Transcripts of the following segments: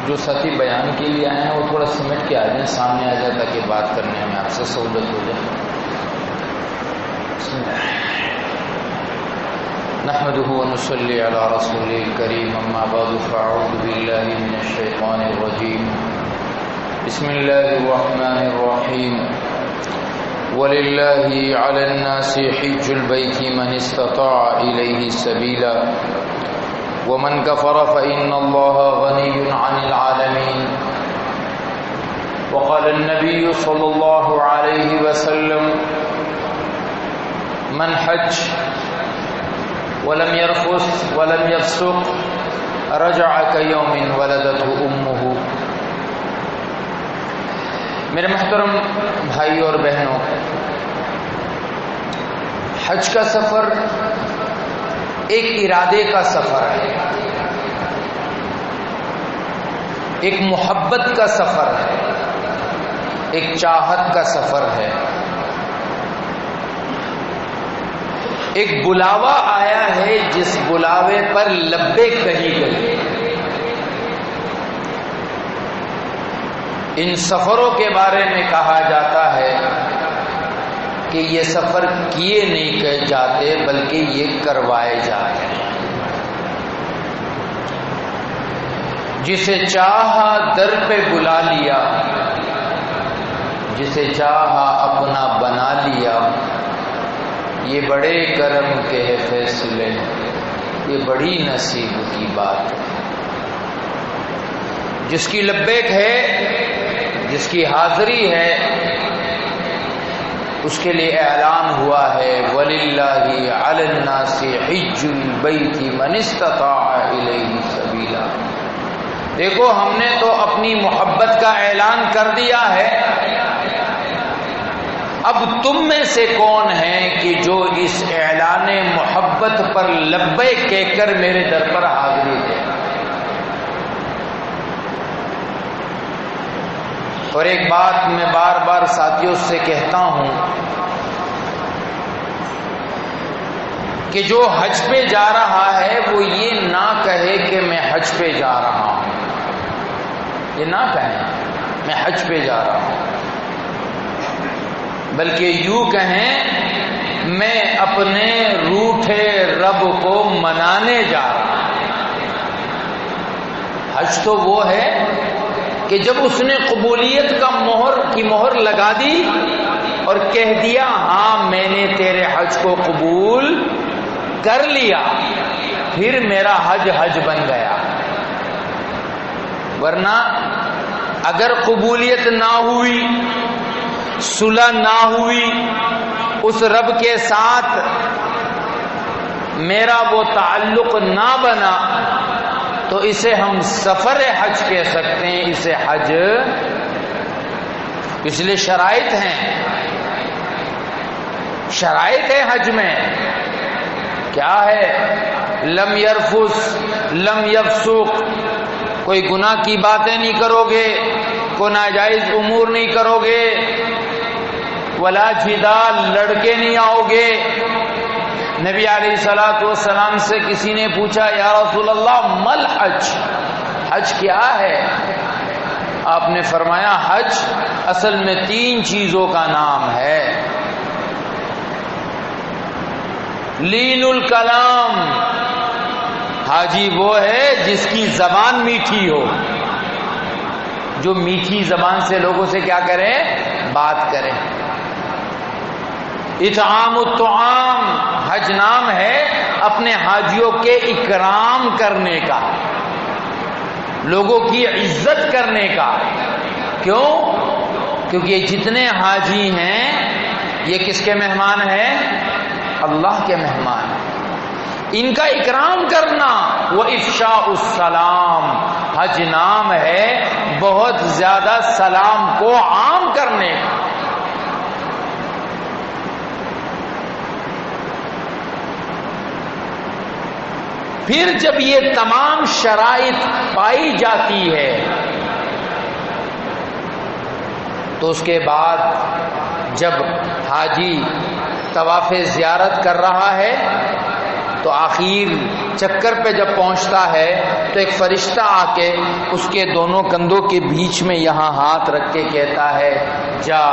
جو ساتھی بیان کے لیے آئے ہیں وہ تھوڑا سمٹ کے آ جائیں، سامنے آ جائے تاکہ بات کرنے میں آپ سے سہولت ہو جائے. بسم اللہ. نحمده ونصلي على رسوله الكريم، اما بعد فاعوذ بالله من الشيطان الرجيم. بسم الله الرحمن الرحيم. ولله على الناس حج البيت من استطاع إليه سبيلا ومن كفر فإن الله غني عن العالمين. وقال النبي صلى الله عليه وسلم: من حج ولم يرفث ولم يفسق رجع كيوم ولدته أمه. میرے محترم بھائی اور بہنوں، حج کا سفر ایک ارادے کا سفر ہے، ایک محبت کا سفر ہے، ایک چاہت کا سفر ہے. ایک بلاوا آیا ہے جس بلاوے پر لبیک کہی گئی. ان سفروں کے بارے میں کہا جاتا ہے کہ یہ سفر کیے نہیں جاتے بلکہ یہ کروائے جاتے ہیں. جسے چاہا در پہ بلا لیا، جسے چاہا اپنا بنا لیا، یہ بڑے کرم کے فیصلے، یہ بڑی نصیب کی بات ہے. جس کی لبیک ہے، جس کی حاضری ہے، اس کے لیے اعلان ہوا ہے وَلِلَّهِ عَلَى النَّاسِ حِجُّ الْبَيْتِ مَنِ اسْتَطَاعَ إِلَيْهِ سَبِيلًا. دیکھو، ہم نے تو اپنی محبت کا اعلان کر دیا ہے، اب تم میں سے کون ہے کہ جو اس اعلان محبت پر لبیک کہہ کر میرے در پر حاضری دے. اور ایک بات میں بار بار ساتھیوں سے کہتا ہوں کہ جو حج پہ جا رہا ہے وہ یہ نہ کہے کہ میں حج پہ جا رہا ہوں، یہ نہ کہیں میں حج پہ جا رہا ہوں، بلکہ یوں کہیں میں اپنے روٹھے رب کو منانے جا رہا ہوں. حج تو وہ ہے کہ جب اس نے قبولیت کی مہر لگا دی اور کہہ دیا ہاں میں نے تیرے حج کو قبول کر لیا، پھر میرا حج حج بن گیا. ورنہ اگر قبولیت نہ ہوئی، صلح نہ ہوئی، اس رب کے ساتھ میرا وہ تعلق نہ بنا تو اسے ہم سفر حج کہہ سکتے ہیں، اسے حج. اس لیے شرائط ہیں، شرائط ہے حج میں. کیا ہے؟ لم یرفث لم یفسق، کوئی گناہ کی باتیں نہیں کرو گے، کوئی ناجائز امور نہیں کرو گے، ولا جدال، لڑکے نہیں آؤ گے. نبی علیہ الصلوۃ والسلام سے کسی نے پوچھا یا رسول اللہ مل حج، حج کیا ہے؟ آپ نے فرمایا حج اصل میں 3 چیزوں کا نام ہے. لین الکلام، حاجی وہ ہے جس کی زبان میٹھی ہو، جو میٹھی زبان سے لوگوں سے کیا کرے؟ بات کرے. اطعام الطعام، حج نام ہے اپنے حاجیوں کے اکرام کرنے کا، لوگوں کی عزت کرنے کا. کیوں؟ کیونکہ یہ جتنے حاجی ہیں یہ کس کے مہمان ہیں؟ اللہ کے مہمان ہیں. ان کا اکرام کرنا، وہ افشاء السلام، حج نام ہے بہت زیادہ سلام کو عام کرنے کا. پھر جب یہ تمام شرائط پائی جاتی ہے تو اس کے بعد جب حاجی طواف زیارت کر رہا ہے تو آخر چکر پہ جب پہنچتا ہے تو ایک فرشتہ آ کے اس کے دونوں کندھوں کے بیچ میں یہاں ہاتھ رکھ کے کہتا ہے جا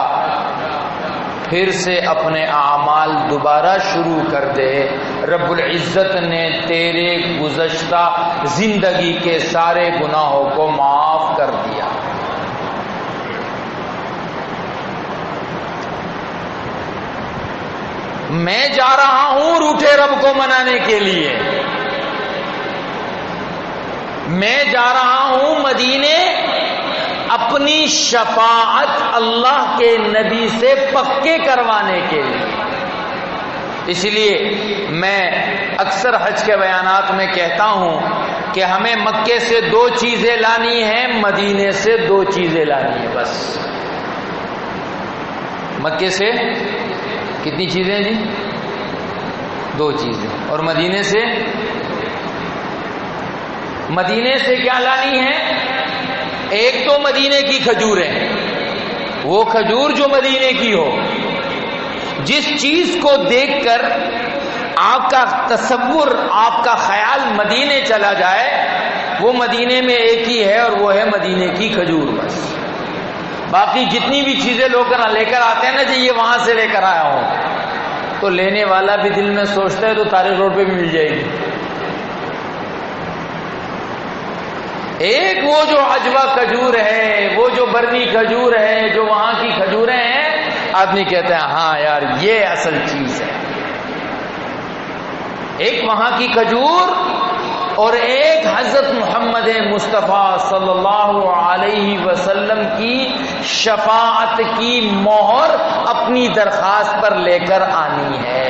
پھر سے اپنے اعمال دوبارہ شروع کر دے، رب العزت نے تیرے گزشتہ زندگی کے سارے گناہوں کو معاف کر دیا۔ میں جا رہا ہوں روٹھے رب کو منانے کے لیے، میں جا رہا ہوں مدینے اپنی شفاعت اللہ کے نبی سے پکے کروانے کے لیے۔ اس لیے میں اکثر حج کے بیانات میں کہتا ہوں کہ ہمیں مکے سے 2 چیزیں لانی ہیں، مدینے سے 2 چیزیں لانی ہیں بس۔ مکے سے کتنی چیزیں جی؟ 2 چیزیں، اور مدینے سے کیا لانی ہے؟ ایک تو مدینے کی کھجوریں، وہ کھجور جو مدینے کی ہو، جس چیز کو دیکھ کر آپ کا تصور، آپ کا خیال مدینے چلا جائے، وہ مدینے میں ایک ہی ہے اور وہ ہے مدینے کی کھجور بس۔ باقی جتنی بھی چیزیں لوگ لے کر آتے ہیں نا جی یہ وہاں سے لے کر آیا ہوں، تو لینے والا بھی دل میں سوچتا ہے تو طارق روڈ پہ بھی مل جائے گی۔ ایک وہ جو عجوہ کھجور ہے، وہ جو برنی کھجور ہے، جو وہاں کی کھجوریں ہیں، آدمی کہتے ہیں ہاں یار یہ اصل چیز ہے۔ ایک وہاں کی کھجور اور ایک حضرت محمد مصطفیٰ صلی اللہ علیہ وسلم کی شفاعت کی مہر اپنی درخواست پر لے کر آنی ہے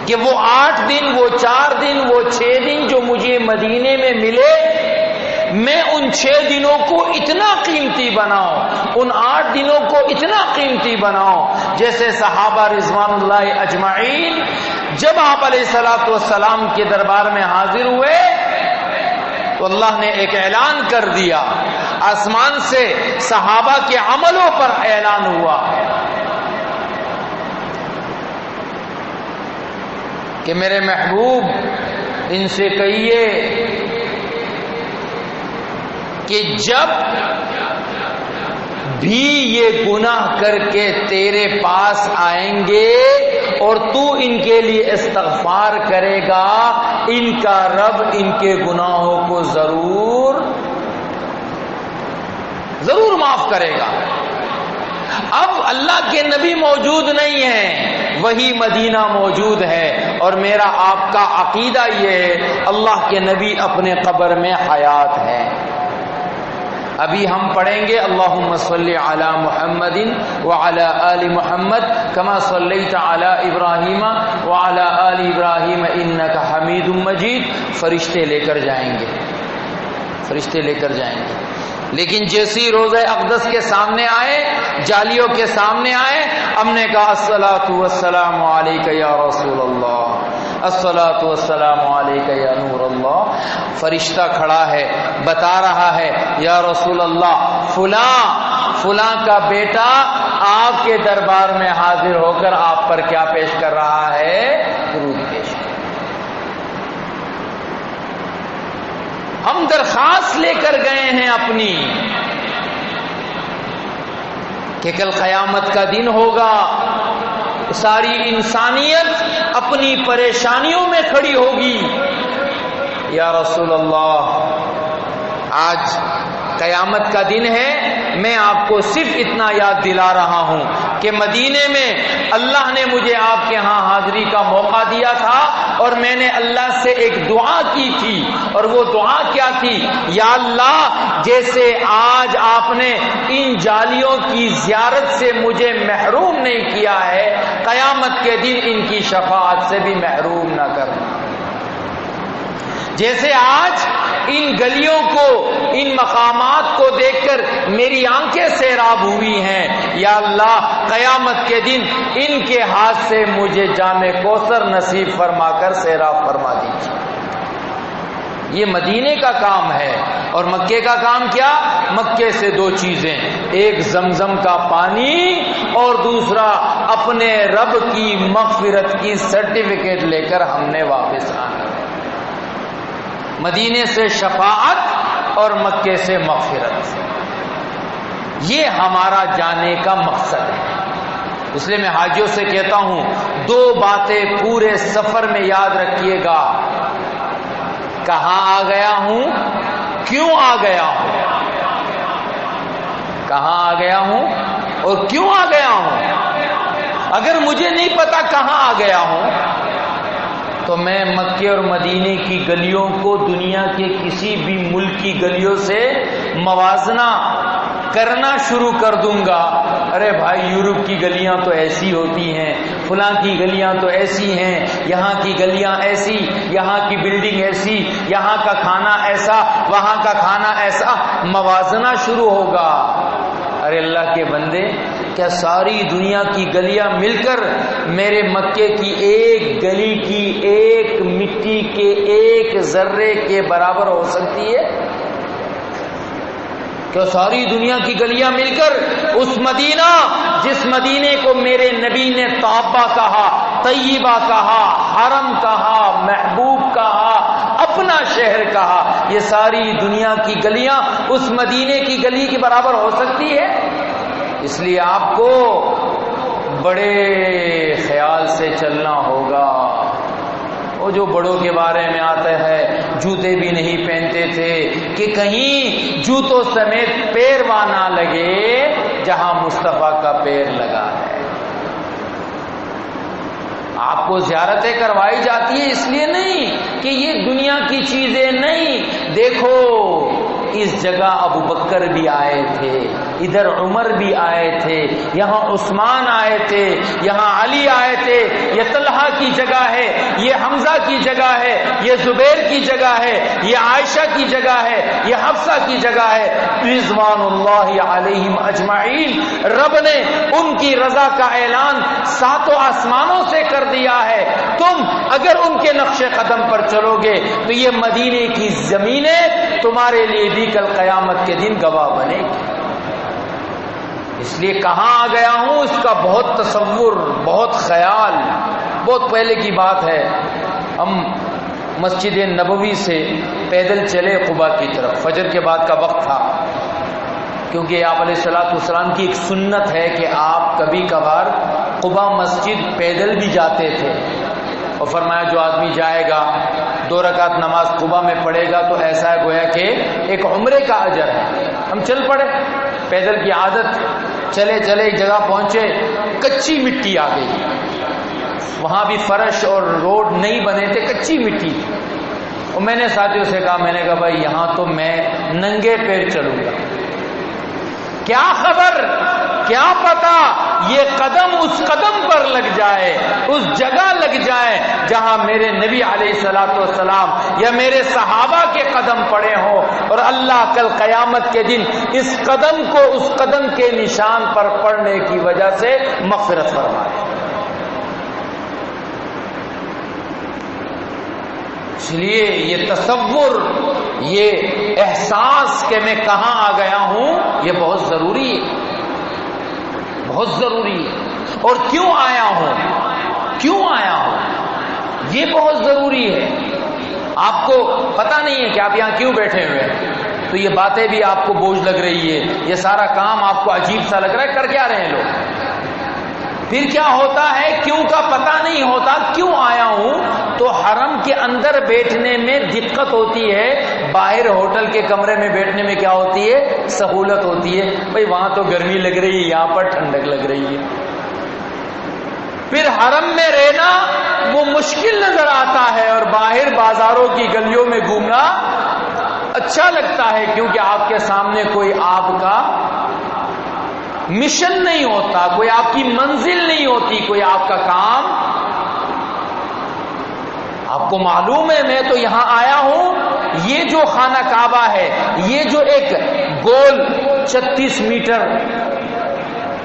کہ وہ 8 دن، وہ 4 دن، وہ 6 دن جو مجھے مدینے میں ملے، میں ان 6 دنوں کو اتنا قیمتی بناؤں، ان 8 دنوں کو اتنا قیمتی بناؤں جیسے صحابہ رضوان اللہ اجمعین جب آپ علیہ الصلوۃ والسلام کے دربار میں حاضر ہوئے تو اللہ نے ایک اعلان کر دیا، آسمان سے صحابہ کے عملوں پر اعلان ہوا کہ میرے محبوب ان سے کہیے کہ جب بھی یہ گناہ کر کے تیرے پاس آئیں گے اور تو ان کے لیے استغفار کرے گا، ان کا رب ان کے گناہوں کو ضرور معاف کرے گا۔ اب اللہ کے نبی موجود نہیں ہیں، وہی مدینہ موجود ہے، اور میرا آپ کا عقیدہ یہ ہے اللہ کے نبی اپنے قبر میں حیات ہیں۔ ابھی ہم پڑھیں گے اللہم صلی علی محمد وعلی آل محمد کما صلیت علی ابراہیم وعلی آل ابراہیم انک حمید مجید، فرشتے لے کر جائیں گے، فرشتے لے کر جائیں گے۔ لیکن جیسی روضہ اقدس کے سامنے آئے، جالیوں کے سامنے آئے، ہم نے کہا الصلاۃ والسلام علیک یا رسول اللہ، الصلاۃ والسلام علیک یا نور اللہ۔ فرشتہ کھڑا ہے بتا رہا ہے یا رسول اللہ فلاں کا بیٹا آپ کے دربار میں حاضر ہو کر آپ پر کیا پیش کر رہا ہے؟ درود پیش۔ ہم درخواست لے کر گئے ہیں اپنی کہ کل قیامت کا دن ہوگا، ساری انسانیت اپنی پریشانیوں میں کھڑی ہوگی۔ یا رسول اللہ آج قیامت کا دن ہے، میں آپ کو صرف اتنا یاد دلا رہا ہوں کہ مدینے میں اللہ نے مجھے آپ کے ہاں حاضری کا موقع دیا تھا اور میں نے اللہ سے ایک دعا کی تھی، اور وہ دعا کیا تھی؟ یا اللہ جیسے آج آپ نے ان جالیوں کی زیارت سے مجھے محروم نہیں کیا ہے، قیامت کے دن ان کی شفاعت سے بھی محروم نہ کرنا۔ جیسے آج ان گلیوں کو، ان مقامات کو دیکھ کر میری آنکھیں سیراب ہوئی ہیں، یا اللہ قیامت کے دن ان کے ہاتھ سے مجھے جام کوثر نصیب فرما کر سیراب فرما دیجیے۔ یہ مدینے کا کام ہے، اور مکے کا کام کیا؟ مکے سے 2 چیزیں، ایک زمزم کا پانی اور دوسرا اپنے رب کی مغفرت کی سرٹیفکیٹ لے کر ہم نے واپس آنا ہے۔ مدینے سے شفاعت اور مکے سے مغفرت، یہ ہمارا جانے کا مقصد ہے۔ اس لیے میں حاجیوں سے کہتا ہوں، دو باتیں پورے سفر میں یاد رکھیے گا، کہاں آ گیا ہوں، کیوں آ گیا ہوں، کہاں آ گیا ہوں اور کیوں آ گیا ہوں۔ اگر مجھے نہیں پتا کہاں آ گیا ہوں تو میں مکے اور مدینے کی گلیوں کو دنیا کے کسی بھی ملک کی گلیوں سے موازنہ کرنا شروع کر دوں گا۔ ارے بھائی، یورپ کی گلیاں تو ایسی ہوتی ہیں، فلاں کی گلیاں تو ایسی ہیں، یہاں کی گلیاں ایسی، یہاں کی بلڈنگ ایسی، یہاں کا کھانا ایسا، وہاں کا کھانا ایسا، موازنہ شروع ہوگا۔ ارے اللہ کے بندے، کیا ساری دنیا کی گلیاں مل کر میرے مکے کی ایک گلی کی ایک مٹی کے ایک ذرے کے برابر ہو سکتی ہے؟ کہ ساری دنیا کی گلیاں مل کر اس مدینہ، جس مدینے کو میرے نبی نے طابہ کہا، طیبہ کہا، حرم کہا، محبوب کہا، اپنا شہر کہا، یہ ساری دنیا کی گلیاں اس مدینے کی گلی کے برابر ہو سکتی ہے؟ اس لیے آپ کو بڑے خیال سے چلنا ہوگا۔ وہ جو بڑوں کے بارے میں آتا ہے، جوتے بھی نہیں پہنتے تھے کہ کہیں جوتوں سمیت پیروا نہ لگے جہاں مصطفیٰ کا پیر لگا ہے۔ آپ کو زیارتیں کروائی جاتی ہے اس لیے نہیں کہ یہ دنیا کی چیزیں نہیں۔ دیکھو، اس جگہ ابو بکر بھی آئے تھے، ادھر عمر بھی آئے تھے، یہاں عثمان آئے تھے، یہاں علی آئے تھے، یہ طلحہ کی جگہ ہے، یہ حمزہ کی جگہ ہے، یہ زبیر کی جگہ ہے، یہ عائشہ کی جگہ ہے، یہ حفصہ کی جگہ ہے، رضوان اللہ علیہم اجمعین۔ رب نے ان کی رضا کا اعلان ساتوں آسمانوں سے کر دیا ہے۔ تم اگر ان کے نقش قدم پر چلو گے تو یہ مدینے کی زمینیں تمہارے لیے بھی کل قیامت کے دن گواہ بنے گی۔ اس لیے کہاں آ گیا ہوں اس کا بہت تصور، بہت خیال۔ بہت پہلے کی بات ہے، ہم مسجد نبوی سے پیدل چلے قباء کی طرف، فجر کے بعد کا وقت تھا، کیونکہ آپ علیہ الصلوۃ والسلام کی ایک سنت ہے کہ آپ کبھی کبھار قباء مسجد پیدل بھی جاتے تھے، اور فرمایا جو آدمی جائے گا 2 رکعت نماز قباء میں پڑھے گا تو ایسا ہے گویا کہ ایک عمرے کا اجر ہے۔ ہم چل پڑے، پیدل کی عادت، چلے چلے ایک جگہ پہنچے، کچی مٹی آ گئی، وہاں بھی فرش اور روڈ نہیں بنے تھے، کچی مٹی تھی۔ اور میں نے ساتھیوں سے کہا، میں نے کہا بھائی یہاں تو میں ننگے پیر چلوں گا، کیا خبر، کیا پتا یہ قدم اس قدم پر لگ جائے، اس جگہ لگ جائے جہاں میرے نبی علیہ الصلوۃ والسلام یا میرے صحابہ کے قدم پڑے ہوں، اور اللہ کل قیامت کے دن اس قدم کو اس قدم کے نشان پر پڑنے کی وجہ سے مغفرت فرمائے۔ اس لیے یہ تصور، یہ احساس کہ میں کہاں آ گیا ہوں، یہ بہت ضروری ہے، بہت ضروری ہے۔ اور کیوں آیا ہوں، کیوں آیا ہوں، یہ بہت ضروری ہے۔ آپ کو پتہ نہیں ہے کہ آپ یہاں کیوں بیٹھے ہوئے ہیں، تو یہ باتیں بھی آپ کو بوجھ لگ رہی ہے، یہ سارا کام آپ کو عجیب سا لگ رہا ہے، کر کیا رہے ہیں لوگ؟ پھر کیا ہوتا ہے، کیوں کا پتہ نہیں ہوتا۔ کیوں آیا ہوں تو حرم کے اندر بیٹھنے میں دقت ہوتی ہے، باہر ہوٹل کے کمرے میں بیٹھنے میں کیا ہوتی ہے، سہولت ہوتی ہے۔ بھئی وہاں تو گرمی لگ رہی ہے، یہاں پر ٹھنڈک لگ رہی ہے۔ پھر حرم میں رہنا وہ مشکل نظر آتا ہے، اور باہر بازاروں کی گلیوں میں گھومنا اچھا لگتا ہے، کیونکہ آپ کے سامنے کوئی آپ کا مشن نہیں ہوتا، کوئی آپ کی منزل نہیں ہوتی، کوئی آپ کا کام۔ آپ کو معلوم ہے میں تو یہاں آیا ہوں، یہ جو خانہ کعبہ ہے، یہ جو ایک گول 36 میٹر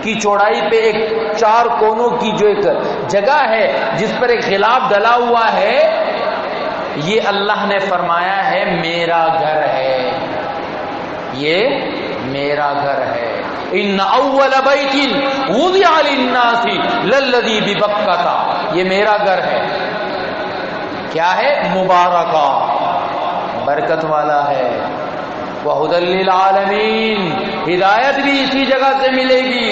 کی چوڑائی پہ ایک 4 کونوں کی جو ایک جگہ ہے جس پر ایک غلاف ڈلا ہوا ہے، یہ اللہ نے فرمایا ہے میرا گھر ہے، یہ میرا گھر ہے۔ ان اول بیت وضع للناس للذی ببکہ، یہ میرا گھر ہے، کیا ہے؟ مبارکہ، برکت والا ہے، وَهُدًى لِّلْعَالَمِينَ، ہدایت بھی اسی جگہ سے ملے گی،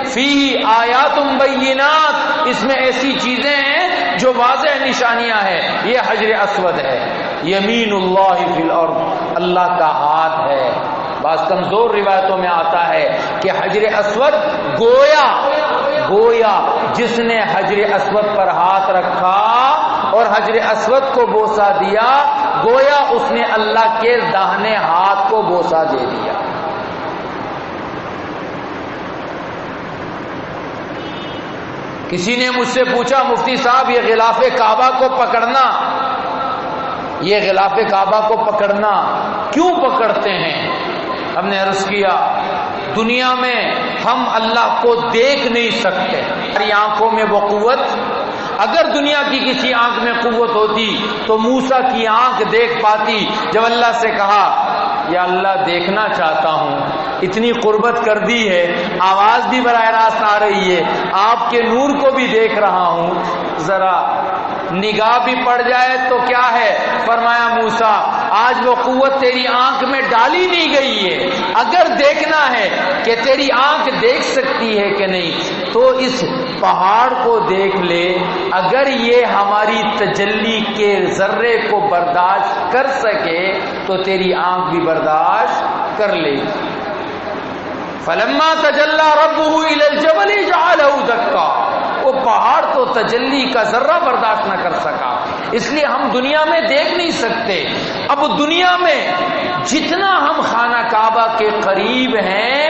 فِيهِ آیاتٌ بَيِّنَاتٌ، اس میں ایسی چیزیں ہیں جو واضح نشانیاں ہیں۔ یہ حجر اسود ہے، یمین اللہ فی الارض، اللہ کا ہاتھ ہے۔ بعض کمزور روایتوں میں آتا ہے کہ حجر اسود گویا جس نے حجر اسود پر ہاتھ رکھا اور حجر اسود کو بوسہ دیا، گویا اس نے اللہ کے داہنے ہاتھ کو بوسہ دے دیا۔ کسی نے مجھ سے پوچھا مفتی صاحب یہ غلاف کعبہ کو پکڑنا، یہ غلاف کعبہ کو پکڑنا کیوں پکڑتے ہیں؟ ہم نے عرض کیا دنیا میں ہم اللہ کو دیکھ نہیں سکتے، ہماری آنکھوں میں وہ قوت، اگر دنیا کی کسی آنکھ میں قوت ہوتی تو موسیٰ کی آنکھ دیکھ پاتی جب اللہ سے کہا یا اللہ دیکھنا چاہتا ہوں، اتنی قربت کر دی ہے، آواز بھی براہ راست آ رہی ہے، آپ کے نور کو بھی دیکھ رہا ہوں، ذرا نگاہ بھی پڑ جائے تو کیا ہے؟ فرمایا موسیٰ آج وہ قوت تیری آنکھ میں ڈالی نہیں گئی ہے، اگر دیکھنا ہے کہ تیری آنکھ دیکھ سکتی ہے کہ نہیں تو اس پہاڑ کو دیکھ لے، اگر یہ ہماری تجلی کے ذرے کو برداشت کر سکے تو تیری آنکھ بھی برداشت کر لے گی۔ فلما تجلی ربہ الی الجبل جعلہ دکا، وہ پہاڑ تو تجلی کا ذرہ برداشت نہ کر سکا، اس لیے ہم دنیا میں دیکھ نہیں سکتے۔ اب دنیا میں جتنا ہم خانہ کعبہ کے قریب ہیں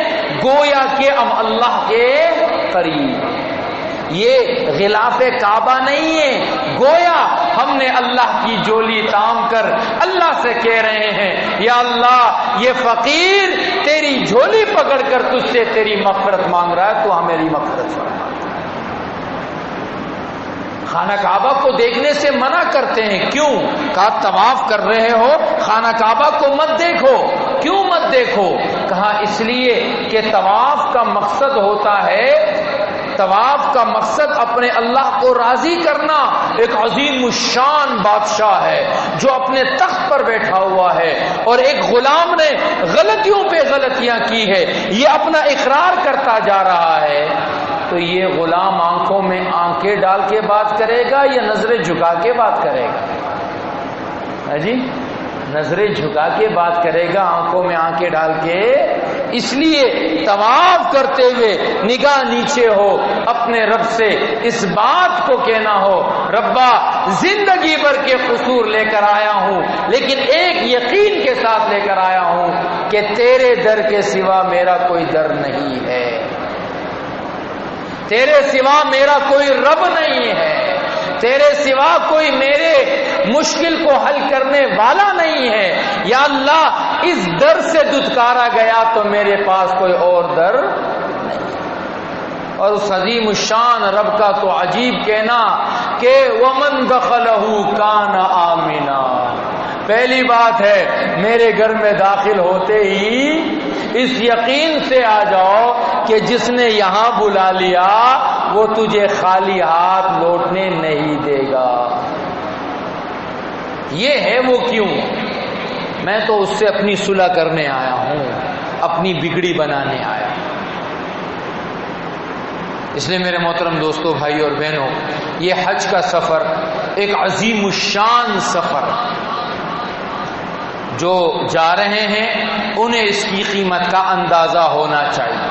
گویا کہ ہم اللہ کے قریب، یہ غلاف کعبہ نہیں ہے، گویا ہم نے اللہ کی جولی تام کر اللہ سے کہہ رہے ہیں یا اللہ یہ فقیر تیری جھولی پکڑ کر تجھ سے تیری مغفرت مانگ رہا ہے، تو ہماری مغفرت فرما۔ خانہ کعبہ کو دیکھنے سے منع کرتے ہیں، کیوں؟ کہا طواف کر رہے ہو خانہ کعبہ کو مت دیکھو، کیوں مت دیکھو؟ کہا اس لیے کہ طواف کا مقصد ہوتا ہے، طواف کا مقصد اپنے اللہ کو راضی کرنا۔ ایک عظیم الشان بادشاہ ہے جو اپنے تخت پر بیٹھا ہوا ہے اور ایک غلام نے غلطیوں پہ غلطیاں کی ہے، یہ اپنا اقرار کرتا جا رہا ہے، تو یہ غلام آنکھوں میں آنکھیں ڈال کے بات کرے گا یا نظریں جھکا کے بات کرے گا؟ جی نظریں جھکا کے بات کرے گا، آنکھوں میں آنکھیں ڈال کے۔ اس لیے طواف کرتے ہوئے نگاہ نیچے ہو، اپنے رب سے اس بات کو کہنا ہو ربا زندگی بھر کے قصور لے کر آیا ہوں لیکن ایک یقین کے ساتھ لے کر آیا ہوں کہ تیرے در کے سوا میرا کوئی در نہیں ہے، تیرے سوا میرا کوئی رب نہیں ہے، تیرے سوا کوئی میرے مشکل کو حل کرنے والا نہیں ہے، یا اللہ اس در سے دھتکارا گیا تو میرے پاس کوئی اور در نہیں۔ اور اس عظیم الشان رب کا تو عجیب کہنا کہ وَمَن دَخَلَهُ كَانَ آمِنًا، پہلی بات ہے میرے گھر میں داخل ہوتے ہی اس یقین سے آ جاؤ کہ جس نے یہاں بلا لیا وہ تجھے خالی ہاتھ لوٹنے نہیں دے گا۔ یہ ہے وہ کیوں؟ میں تو اس سے اپنی صلح کرنے آیا ہوں، اپنی بگڑی بنانے آیا ہوں۔ اس لیے میرے محترم دوستو، بھائی اور بہنوں، یہ حج کا سفر ایک عظیم الشان سفر، جو جا رہے ہیں انہیں اس کی قیمت کا اندازہ ہونا چاہیے۔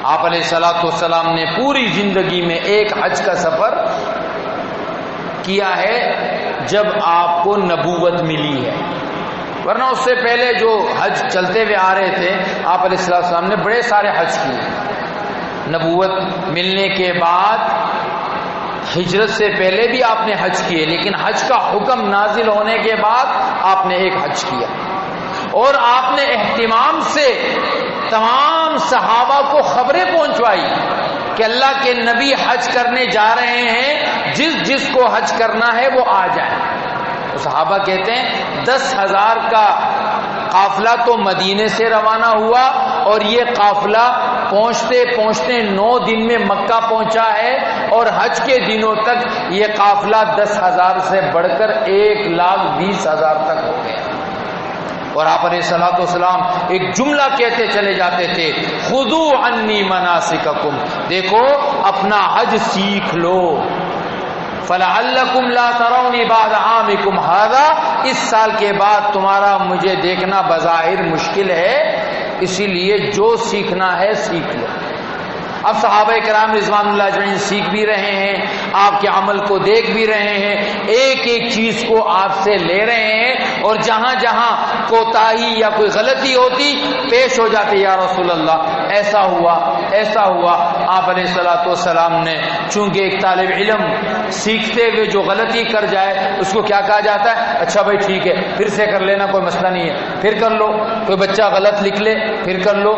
آپ علیہ الصلوۃ والسلام نے پوری زندگی میں ایک حج کا سفر کیا ہے جب آپ کو نبوت ملی ہے، ورنہ اس سے پہلے جو حج چلتے ہوئے آ رہے تھے آپ علیہ الصلوۃ والسلام نے بڑے سارے حج کیے۔ نبوت ملنے کے بعد ہجرت سے پہلے بھی آپ نے حج کیے، لیکن حج کا حکم نازل ہونے کے بعد آپ نے ایک حج کیا، اور آپ نے اہتمام سے تمام صحابہ کو خبریں پہنچوائی کہ اللہ کے نبی حج کرنے جا رہے ہیں، جس جس کو حج کرنا ہے وہ آ جائے۔ تو صحابہ کہتے ہیں 10,000 کا قافلہ تو مدینے سے روانہ ہوا اور یہ قافلہ پہنچتے پہنچتے 9 دن میں مکہ پہنچا ہے، اور حج کے دنوں تک یہ قافلہ 10,000 سے بڑھ کر 1,20,000 تک ہو گیا۔ اور آپ علیہ الصلوۃ والسلام ایک جملہ کہتے چلے جاتے تھے، خذوا عنی مناسککم، دیکھو اپنا حج سیکھ لو، فلعلکم لا ترون بعد عامکم ھذا، اس سال کے بعد تمہارا مجھے دیکھنا بظاہر مشکل ہے، اسی لیے جو سیکھنا ہے سیکھ لو۔ اب صحابہ کرام رضوان اللہ اجمعین سیکھ بھی رہے ہیں، آپ کے عمل کو دیکھ بھی رہے ہیں، ایک ایک چیز کو آپ سے لے رہے ہیں، اور جہاں جہاں کوتاہی یا کوئی غلطی ہوتی پیش ہو جاتے، یا رسول اللہ ایسا ہوا ایسا ہوا۔ آپ علیہ الصلوۃ والسلام نے چونکہ ایک طالب علم سیکھتے ہوئے جو غلطی کر جائے اس کو کیا کہا جاتا ہے؟ اچھا بھائی ٹھیک ہے، پھر سے کر لینا، کوئی مسئلہ نہیں ہے، پھر کر لو۔ کوئی بچہ غلط لکھ لے پھر کر لو،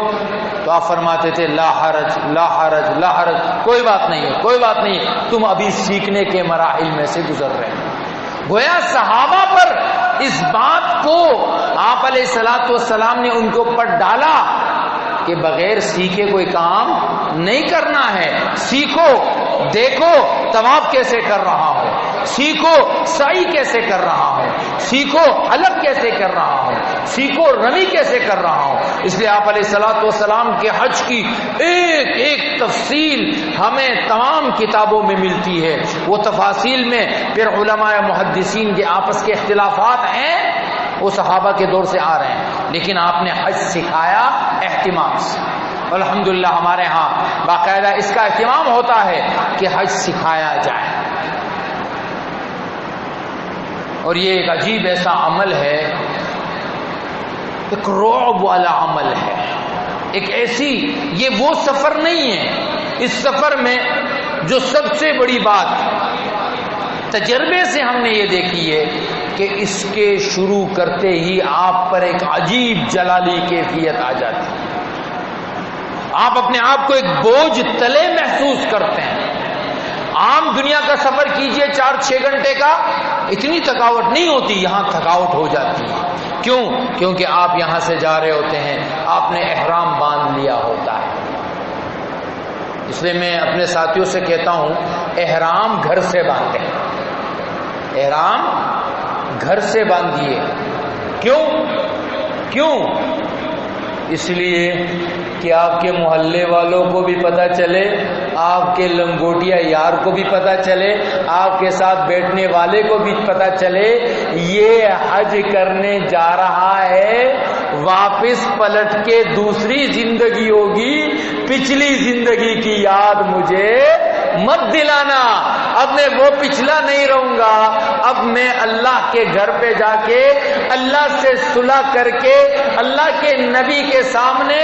تو آپ فرماتے تھے لا حرج لا حرج لا حرج، کوئی بات نہیں ہے، کوئی بات نہیں ہے، تم ابھی سیکھنے کے مراحل میں سے گزر رہے ہیں۔ گویا صحابہ پر اس بات کو آپ علیہ الصلوۃ والسلام نے ان کے اوپر ڈالا کہ بغیر سیکھے کوئی کام نہیں کرنا ہے، سیکھو، دیکھو طواف کیسے کر رہا ہوں، سیکھو سعی کیسے کر رہا ہوں، سیکھو حلق کیسے کر رہا ہوں، سیکھو رمی کیسے کر رہا ہوں۔ اس لیے آپ علیہ الصلوۃ والسلام کے حج کی ایک ایک تفصیل ہمیں تمام کتابوں میں ملتی ہے۔ وہ تفاصیل میں پھر علماء محدثین کے آپس کے اختلافات ہیں، وہ صحابہ کے دور سے آ رہے ہیں، لیکن آپ نے حج سکھایا اہتمام سے۔ الحمدللہ ہمارے ہاں باقاعدہ اس کا اہتمام ہوتا ہے کہ حج سکھایا جائے، اور یہ ایک عجیب ایسا عمل ہے، ایک رعب والا عمل ہے، ایک ایسی، یہ وہ سفر نہیں ہے، اس سفر میں جو سب سے بڑی بات تجربے سے ہم نے یہ دیکھی ہے کہ اس کے شروع کرتے ہی آپ پر ایک عجیب جلالی کیفیت آ جاتی ہے، آپ اپنے آپ کو ایک بوجھ تلے محسوس کرتے ہیں۔ عام دنیا کا سفر کیجئے 4-6 گھنٹے کا، اتنی تھکاوٹ نہیں ہوتی، یہاں تھکاوٹ ہو جاتی ہے۔ کیوں؟ کیونکہ آپ یہاں سے جا رہے ہوتے ہیں، آپ نے احرام باندھ لیا ہوتا ہے۔ اس لیے میں اپنے ساتھیوں سے کہتا ہوں احرام گھر سے باندھیں، احرام گھر سے باندھیے۔ کیوں؟ اس لیے کہ آپ کے محلے والوں کو بھی پتہ چلے، آپ کے لنگوٹیا یار کو بھی پتہ چلے، آپ کے ساتھ بیٹھنے والے کو بھی پتہ چلے یہ حج کرنے جا رہا ہے، واپس پلٹ کے دوسری زندگی ہوگی، پچھلی زندگی کی یاد مجھے مت دلانا، اب میں وہ پچھلا نہیں رہوں گا، اب میں اللہ کے گھر پہ جا کے اللہ سے صلح کر کے اللہ کے نبی کے سامنے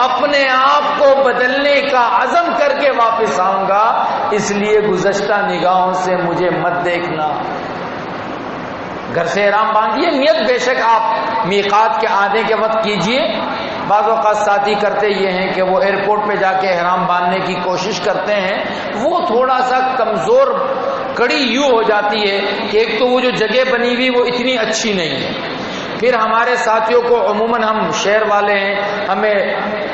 اپنے آپ کو بدلنے کا عزم کر کے واپس آؤں گا، اس لیے گزشتہ نگاہوں سے مجھے مت دیکھنا۔ گھر سے احرام باندھیے، نیت بے شک آپ میقات کے آنے کے وقت کیجئے۔ بعض اوقات ساتھی کرتے یہ ہیں کہ وہ ایئرپورٹ پہ جا کے احرام باندھنے کی کوشش کرتے ہیں، وہ تھوڑا سا کمزور کڑی یوں ہو جاتی ہے کہ ایک تو وہ جو جگہ بنی ہوئی وہ اتنی اچھی نہیں ہے، پھر ہمارے ساتھیوں کو عموماً ہم شہر والے ہیں، ہمیں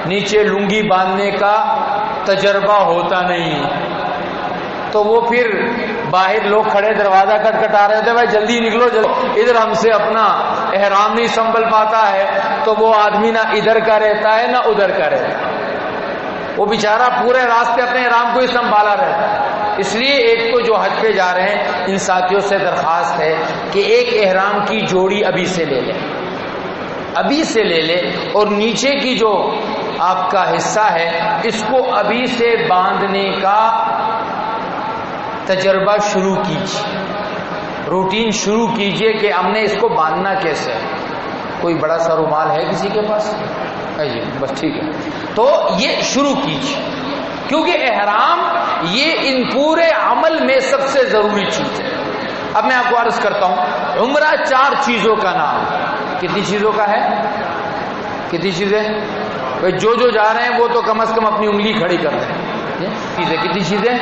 نیچے لنگی باندھنے کا تجربہ ہوتا نہیں، تو وہ پھر باہر لوگ کھڑے دروازہ کٹکھٹا رہے ہوتے ہیں، بھائی جلدی نکلو جلدی، ادھر ہم سے اپنا احرام نہیں سنبھل پاتا ہے، تو وہ آدمی نہ ادھر کا رہتا ہے نہ ادھر کا رہتا ہے، وہ بیچارہ پورے راستے اپنے احرام کو ہی سنبھالا رہتا ہے۔ اس لیے ایک تو جو حج پہ جا رہے ہیں ان ساتھیوں سے درخواست ہے کہ ایک احرام کی جوڑی ابھی سے لے لیں، ابھی سے لے لے، اور نیچے کی جو آپ کا حصہ ہے اس کو ابھی سے باندھنے کا تجربہ شروع کیجیے، روٹین شروع کیجیے کہ ہم نے اس کو باندھنا کیسے ہے۔ کوئی بڑا سا رومال ہے کسی کے پاس؟ جی بس ٹھیک ہے، تو یہ شروع کیجیے، کیونکہ احرام یہ ان پورے عمل میں سب سے ضروری چیز ہے۔ اب میں آپ کو عرض کرتا ہوں، عمرہ 4 چیزوں کا نام، کتنی چیزوں کا ہے؟ کتنی چیزیں؟ جو جا رہے ہیں وہ تو کم از کم اپنی انگلی کھڑی کر دیں۔ چیزیں کتنی چیزیں؟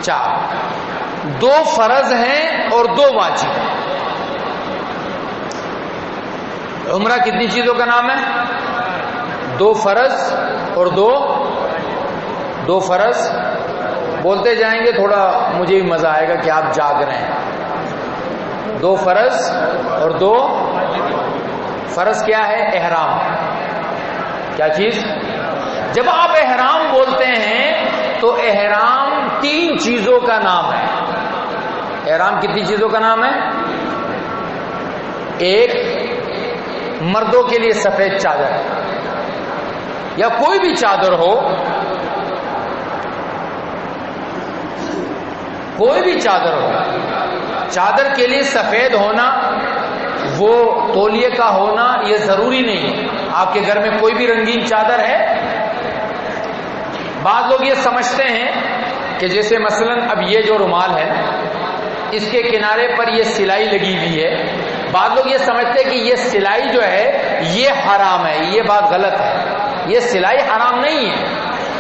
4، 2 فرض ہیں اور 2 واجب ہیں۔ عمرہ کتنی چیزوں کا نام ہے؟ 2 فرض اور دو فرض بولتے جائیں گے، تھوڑا مجھے بھی مزہ آئے گا کہ آپ جاگ رہے ہیں. 2 فرض اور 2 فرض کیا ہے؟ احرام. کیا چیز؟ جب آپ احرام بولتے ہیں تو احرام 3 چیزوں کا نام ہے. احرام کتنی چیزوں کا نام ہے؟ ایک، مردوں کے لیے سفید چادر یا کوئی بھی چادر ہو، کوئی بھی چادر ہو، چادر کے لیے سفید ہونا، وہ تولیے کا ہونا یہ ضروری نہیں ہے. آپ کے گھر میں کوئی بھی رنگین چادر ہے. بعض لوگ یہ سمجھتے ہیں کہ جیسے مثلا اب یہ جو رومال ہے اس کے کنارے پر یہ سلائی لگی ہوئی ہے، بعض لوگ یہ سمجھتے ہیں کہ یہ سلائی جو ہے یہ حرام ہے. یہ بات غلط ہے. یہ سلائی حرام نہیں ہے.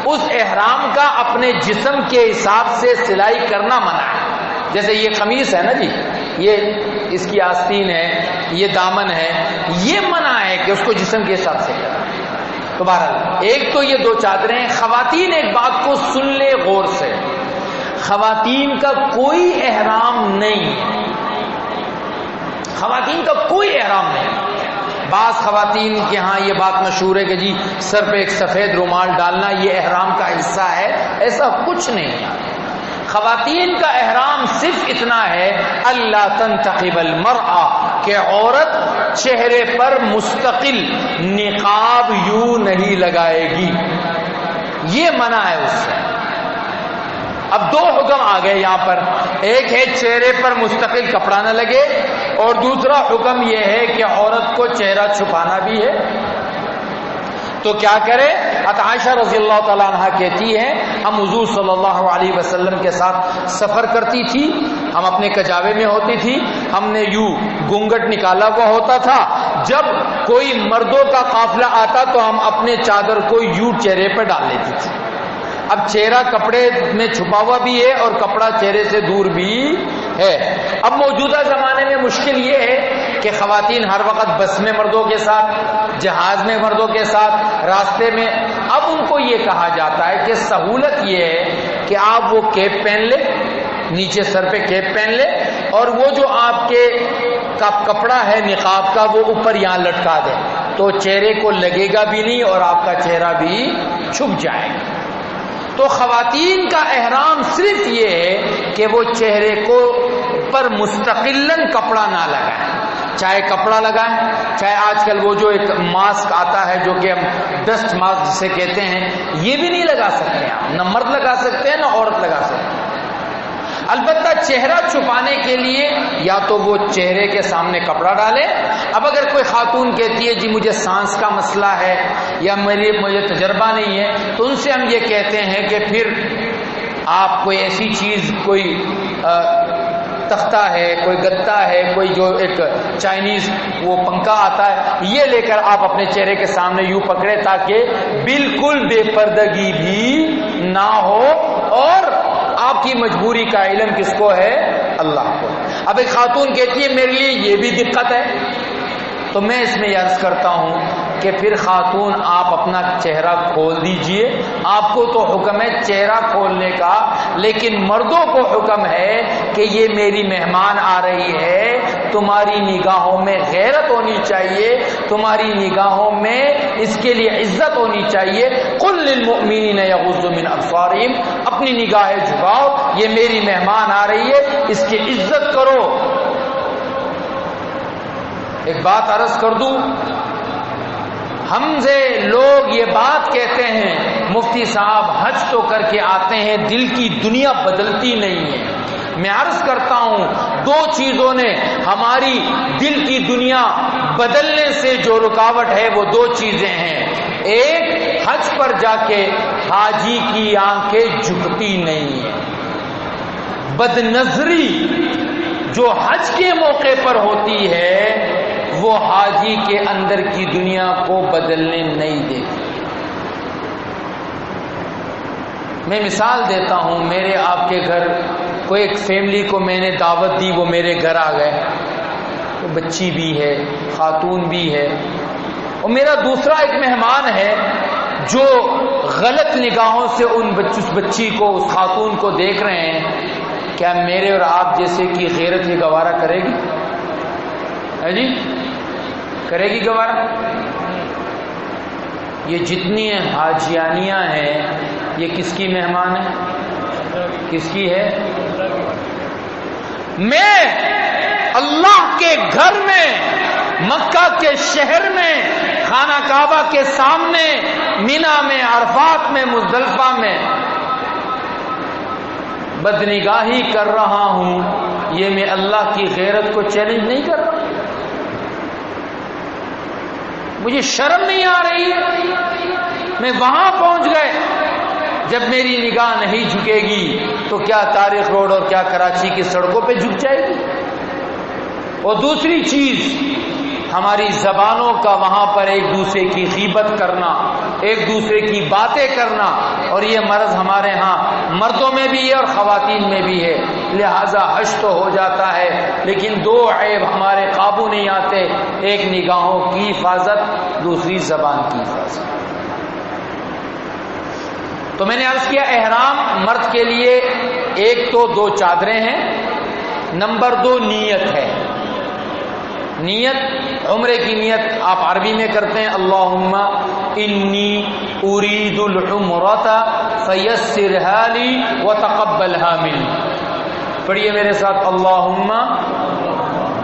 اس احرام کا اپنے جسم کے حساب سے سلائی کرنا منع ہے. جیسے یہ قمیص ہے نا جی، یہ اس کی آستین ہے، یہ دامن ہے، یہ منع ہے کہ اس کو جسم کے حساب سے کرنا. تو بہرحال ایک تو یہ 2 چادریں. خواتین ایک بات کو سن لے غور سے، خواتین کا کوئی احرام نہیں ہے. خواتین کا کوئی احرام نہیں. بعض خواتین کے ہاں یہ بات مشہور ہے کہ جی سر پہ ایک سفید رومال ڈالنا یہ احرام کا حصہ ہے. ایسا کچھ نہیں ہے. خواتین کا احرام صرف اتنا ہے اللہ تنتقب المرأة کہ عورت چہرے پر مستقل نقاب یوں نہیں لگائے گی. یہ منع ہے اس سے. اب 2 حکم آ گئے یہاں پر. ایک ہے چہرے پر مستقل کپڑا نہ لگے، اور دوسرا حکم یہ ہے کہ عورت کو چہرہ چھپانا بھی ہے. تو کیا کرے؟ عائشہ رضی اللہ تعالیٰ عنہ کہتی ہے ہم حضور صلی اللہ علیہ وسلم کے ساتھ سفر کرتی تھی، ہم اپنے کجاوے میں ہوتی تھی، ہم نے یوں گھونگھٹ نکالا ہوا ہوتا تھا. جب کوئی مردوں کا قافلہ آتا تو ہم اپنے چادر کو یوں چہرے پر ڈال لیتی تھی. اب چہرہ کپڑے میں چھپا ہوا بھی ہے اور کپڑا چہرے سے دور بھی ہے. اب موجودہ زمانے میں مشکل یہ ہے کہ خواتین ہر وقت بس میں مردوں کے ساتھ، جہاز میں مردوں کے ساتھ، راستے میں. اب ان کو یہ کہا جاتا ہے کہ سہولت یہ ہے کہ آپ وہ کیپ پہن لیں، نیچے سر پہ کیپ پہن لیں، اور وہ جو آپ کے کپڑا ہے نقاب کا وہ اوپر یہاں لٹکا دیں تو چہرے کو لگے گا بھی نہیں اور آپ کا چہرہ بھی چھپ جائے گا. تو خواتین کا احرام صرف یہ ہے کہ وہ چہرے کو پر مستقلاً کپڑا نہ لگائیں. چاہے کپڑا لگائیں، چاہے آج کل وہ جو ایک ماسک آتا ہے جو کہ ہم ڈسٹ ماسک جسے کہتے ہیں، یہ بھی نہیں لگا سکتے آپ. نہ مرد لگا سکتے ہیں نہ عورت لگا سکتے ہیں. البتہ چہرہ چھپانے کے لیے یا تو وہ چہرے کے سامنے کپڑا ڈالے. اب اگر کوئی خاتون کہتی ہے جی مجھے سانس کا مسئلہ ہے یا مجھے تجربہ نہیں ہے، تو ان سے ہم یہ کہتے ہیں کہ پھر آپ کوئی ایسی چیز، کوئی تختہ ہے، کوئی گتا ہے، کوئی جو ایک چائنیز وہ پنکھا آتا ہے، یہ لے کر آپ اپنے چہرے کے سامنے یوں پکڑے تاکہ بالکل بے پردگی بھی نہ ہو. اور آپ کی مجبوری کا علم کس کو ہے؟ اللہ کو. اب ایک خاتون کہتی ہے میرے لیے یہ بھی دقت ہے، تو میں اس میں عرض کرتا ہوں کہ پھر خاتون آپ اپنا چہرہ کھول دیجئے. آپ کو تو حکم ہے چہرہ کھولنے کا، لیکن مردوں کو حکم ہے کہ یہ میری مہمان آ رہی ہے، تمہاری نگاہوں میں غیرت ہونی چاہیے، تمہاری نگاہوں میں اس کے لیے عزت ہونی چاہیے. قل للمؤمنین یغضوا من ابصارہم، اپنی نگاہیں جھکاؤ، یہ میری مہمان آ رہی ہے، اس کی عزت کرو. ایک بات عرض کر دوں، ہم سے لوگ یہ بات کہتے ہیں مفتی صاحب حج تو کر کے آتے ہیں، دل کی دنیا بدلتی نہیں ہے. میں عرض کرتا ہوں 2 چیزوں نے ہماری دل کی دنیا بدلنے سے جو رکاوٹ ہے وہ 2 چیزیں ہیں. ایک، حج پر جا کے حاجی کی آنکھیں جھکتی نہیں ہیں. بد نظری جو حج کے موقع پر ہوتی ہے وہ حاجی کے اندر کی دنیا کو بدلنے نہیں دیتی. میں مثال دیتا ہوں، میرے آپ کے گھر کوئی ایک فیملی کو میں نے دعوت دی، وہ میرے گھر آ گئے، بچی بھی ہے، خاتون بھی ہے، اور میرا دوسرا ایک مہمان ہے جو غلط نگاہوں سے اس بچی کو، اس خاتون کو دیکھ رہے ہیں، کیا میرے اور آپ جیسے کی غیرت یہ گوارا کرے گی؟ ہے جی، کرے گی گوارا؟ یہ جتنی حاجیانیاں ہیں یہ کس کی مہمان ہے؟ کس کی ہے؟ میں اللہ کے گھر میں، مکہ کے شہر میں، خانہ کعبہ کے سامنے، مینا میں، عرفات میں، مزدلفہ میں بدنگاہی کر رہا ہوں، یہ میں اللہ کی غیرت کو چیلنج نہیں کر رہا؟ مجھے شرم نہیں آ رہی ہے؟ میں وہاں پہنچ گئے، جب میری نگاہ نہیں جھکے گی تو کیا تاریخ روڈ اور کیا کراچی کی سڑکوں پہ جھک جائے گی؟ اور دوسری چیز، ہماری زبانوں کا وہاں پر ایک دوسرے کی غیبت کرنا، ایک دوسرے کی باتیں کرنا، اور یہ مرض ہمارے ہاں مردوں میں بھی ہے اور خواتین میں بھی ہے، لہذا حش تو ہو جاتا ہے، لیکن دو عیب ہمارے قابو نہیں آتے، ایک نگاہوں کی حفاظت، دوسری زبان کی حفاظت۔ تو میں نے عرض کیا احرام مرد کے لیے ایک تو 2 چادریں ہیں، نمبر 2 نیت ہے۔ نیت، عمرے کی نیت آپ عربی میں کرتے ہیں، اللہم انی ارید العمرۃ فیسرھا لی وتقبلھا منی۔ پڑھیے میرے ساتھ، اللہم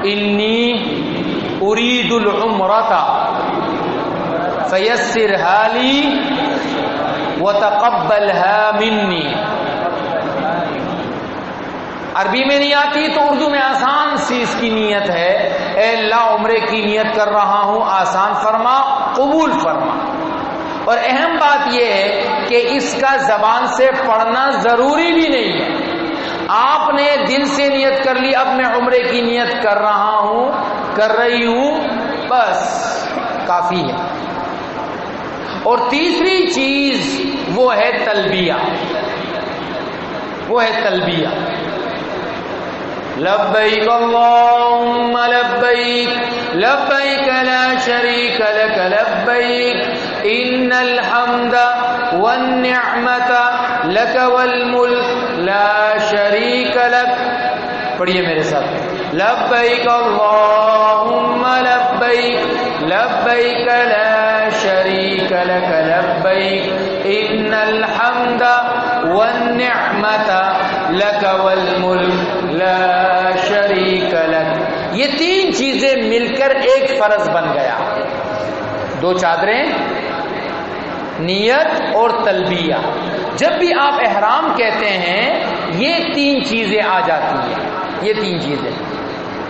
انی ارید العمرۃ فیسرھا لی وتقبلھا منی۔ عربی میں نہیں آتی تو اردو میں آسان سی اس کی نیت ہے، اے اللہ عمرے کی نیت کر رہا ہوں، آسان فرما، قبول فرما۔ اور اہم بات یہ ہے کہ اس کا زبان سے پڑھنا ضروری بھی نہیں ہے، آپ نے دل سے نیت کر لی، اب میں عمرے کی نیت کر رہا ہوں، کر رہی ہوں، بس کافی ہے۔ اور تیسری چیز وہ ہے تلبیہ، وہ ہے تلبیہ، لبیک اللہم لبیک لبیک لا شریک لک لبیک ان الحمد والنعمت لک والملک لا شریک لک۔ پڑھیے میرے ساتھ، لبیک اللہم لبیک لبیک لا شریک لک لبیک ان الحمد والنعمت لک والملک لا شریک لک۔ یہ 3 چیزیں مل کر ایک فرض بن گیا، 2 چادریں، نیت اور تلبیہ۔ جب بھی آپ احرام کہتے ہیں یہ 3 چیزیں آ جاتی ہیں، یہ 3 چیزیں۔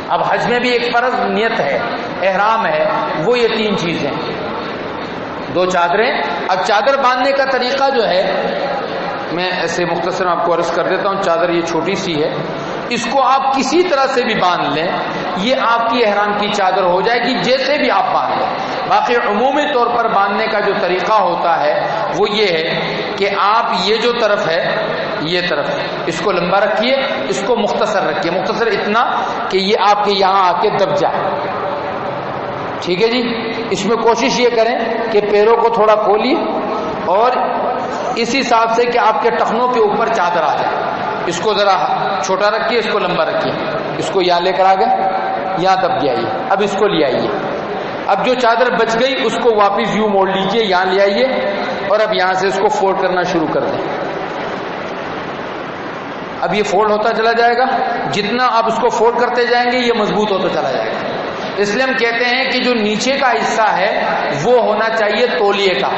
اب حج میں بھی ایک فرض نیت ہے، احرام ہے، وہ یہ 3 چیزیں، 2 چادریں۔ اب چادر باندھنے کا طریقہ جو ہے میں ایسے مختصر آپ کو عرض کر دیتا ہوں، چادر یہ چھوٹی سی ہے، اس کو آپ کسی طرح سے بھی باندھ لیں، یہ آپ کی احرام کی چادر ہو جائے گی، جیسے بھی آپ باندھ لیں۔ باقی عمومی طور پر باندھنے کا جو طریقہ ہوتا ہے وہ یہ ہے کہ آپ یہ جو طرف ہے، یہ طرف اس کو لمبا رکھیے، اس کو مختصر رکھیے، مختصر اتنا کہ یہ آپ کے یہاں آ کے دب جائے، ٹھیک ہے جی۔ اس میں کوشش یہ کریں کہ پیروں کو تھوڑا کھولیے اور اس حساب سے کہ آپ کے ٹخنوں کے اوپر چادر آ جائے، اس کو ذرا چھوٹا رکھیے، اس کو لمبا رکھیے، اس کو یہاں لے کر آ گئے، یہاں دب گیا یہ، اب اس کو لے آئیے، اب جو چادر بچ گئی اس کو واپس یوں موڑ لیجئے، یہاں لے آئیے، اور اب یہاں سے اس کو فولڈ کرنا شروع کر دیں۔ اب یہ فولڈ ہوتا چلا جائے گا، جتنا آپ اس کو فولڈ کرتے جائیں گے یہ مضبوط ہوتا چلا جائے گا۔ اس لیے ہم کہتے ہیں کہ جو نیچے کا حصہ ہے وہ ہونا چاہیے تولیے کا۔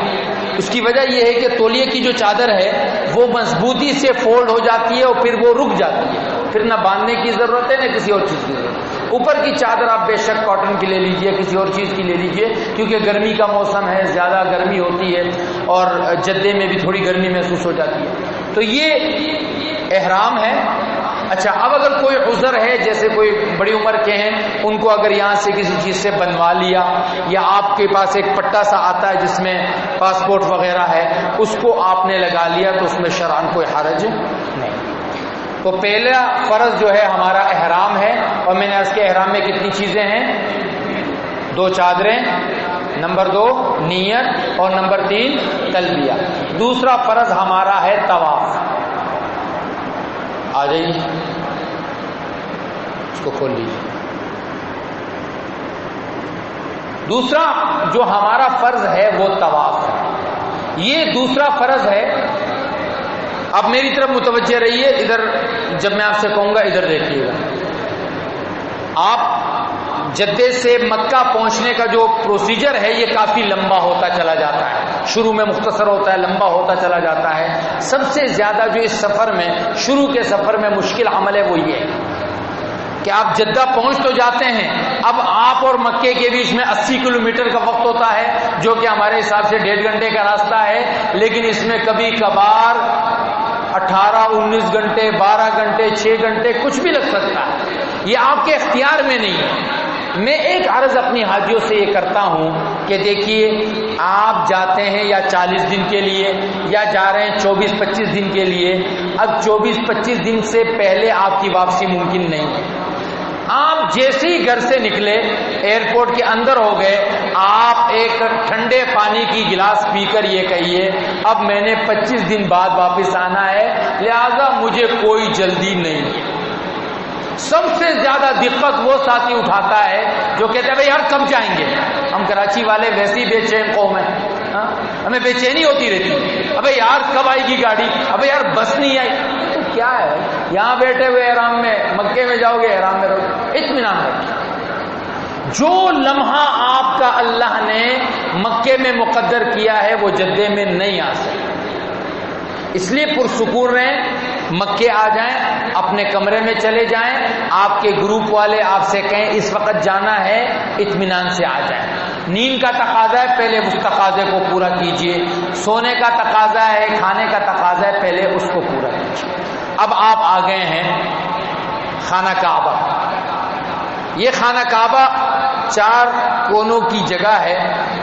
اس کی وجہ یہ ہے کہ تولیے کی جو چادر ہے وہ مضبوطی سے فولڈ ہو جاتی ہے اور پھر وہ رک جاتی ہے، پھر نہ باندھنے کی ضرورت ہے نہ کسی اور چیز کی ضرورت۔ اوپر کی چادر آپ بے شک کاٹن کی لے لیجئے، کسی اور چیز کی لے لیجئے، کیونکہ گرمی کا موسم ہے، زیادہ گرمی ہوتی ہے اور جدے میں بھی تھوڑی گرمی محسوس ہو جاتی ہے۔ تو یہ احرام ہے۔ اچھا، اب اگر کوئی عذر ہے، جیسے کوئی بڑی عمر کے ہیں، ان کو اگر یہاں سے کسی چیز سے بنوا لیا، یا آپ کے پاس ایک پٹا سا آتا ہے جس میں پاسپورٹ وغیرہ ہے، اس کو آپ نے لگا لیا تو اس میں شرعاً کوئی حرج نہیں۔ تو پہلا فرض جو ہے ہمارا احرام ہے، اور میں نے عرض کیا احرام میں کتنی چیزیں ہیں؟ 2 چادریں، نمبر 2 نیت، اور نمبر 3 تلبیہ۔ دوسرا فرض ہمارا ہے طواف۔ آ جائیے، اس کو کھول لیجیے۔ دوسرا جو ہمارا فرض ہے وہ طواف ہے۔ یہ دوسرا فرض ہے۔ اب میری طرف متوجہ رہیے، ادھر جب میں آپ سے کہوں گا ادھر دیکھیے گا۔ آپ جدے سے مکہ پہنچنے کا جو پروسیجر ہے یہ کافی لمبا ہوتا چلا جاتا ہے، شروع میں مختصر ہوتا ہے، لمبا ہوتا چلا جاتا ہے۔ سب سے زیادہ جو اس سفر میں، شروع کے سفر میں مشکل عمل ہے وہ یہ ہے کہ آپ جدہ پہنچ تو جاتے ہیں، اب آپ اور مکے کے بیچ میں 80 کلومیٹر کا وقت ہوتا ہے، جو کہ ہمارے حساب سے 1.5 گھنٹے کا راستہ ہے، لیکن اس میں کبھی کبھار 18 19 گھنٹے، 12 گھنٹے، 6 گھنٹے کچھ بھی لگ سکتا ہے۔ یہ آپ کے اختیار میں نہیں ہے۔ میں ایک عرض اپنی حاجیوں سے یہ کرتا ہوں کہ دیکھیے، آپ جاتے ہیں یا 40 دن کے لیے یا جا رہے ہیں 24-25 دن کے لیے، اب 24-25 دن سے پہلے آپ کی واپسی ممکن نہیں ہے۔ آپ جیسے ہی گھر سے نکلے، ایئرپورٹ کے اندر ہو گئے، آپ ایک ٹھنڈے پانی کی گلاس پی کر یہ کہیے اب میں نے 25 دن بعد واپس آنا ہے، لہذا مجھے کوئی جلدی نہیں ہے۔ سب سے زیادہ دقت وہ ساتھی اٹھاتا ہے جو کہتے ہیں بھائی یار کب جائیں گے؟ ہم کراچی والے ویسے ہی بے چین قوم ہیں، ہمیں بے چینی ہوتی رہتی ہے، ابے یار کب آئے گی گاڑی، ابے یار بس نہیں آئی۔ تو کیا ہے، یہاں بیٹھے ہوئے احرام میں، مکے میں جاؤ گے احرام میں رہو، اطمینان رکھو۔ جو لمحہ آپ کا اللہ نے مکے میں مقدر کیا ہے وہ جدے میں نہیں آ سکتا، اس لیے پرسکون رہیں، مکے آ جائیں، اپنے کمرے میں چلے جائیں، آپ کے گروپ والے آپ سے کہیں اس وقت جانا ہے، اطمینان سے آ جائیں۔ نیند کا تقاضا ہے، پہلے اس تقاضے کو پورا کیجئے، سونے کا تقاضا ہے، کھانے کا تقاضا ہے، پہلے اس کو پورا کیجئے۔ اب آپ آ گئے ہیں خانہ کعبہ۔ یہ خانہ کعبہ 4 کونوں کی جگہ ہے۔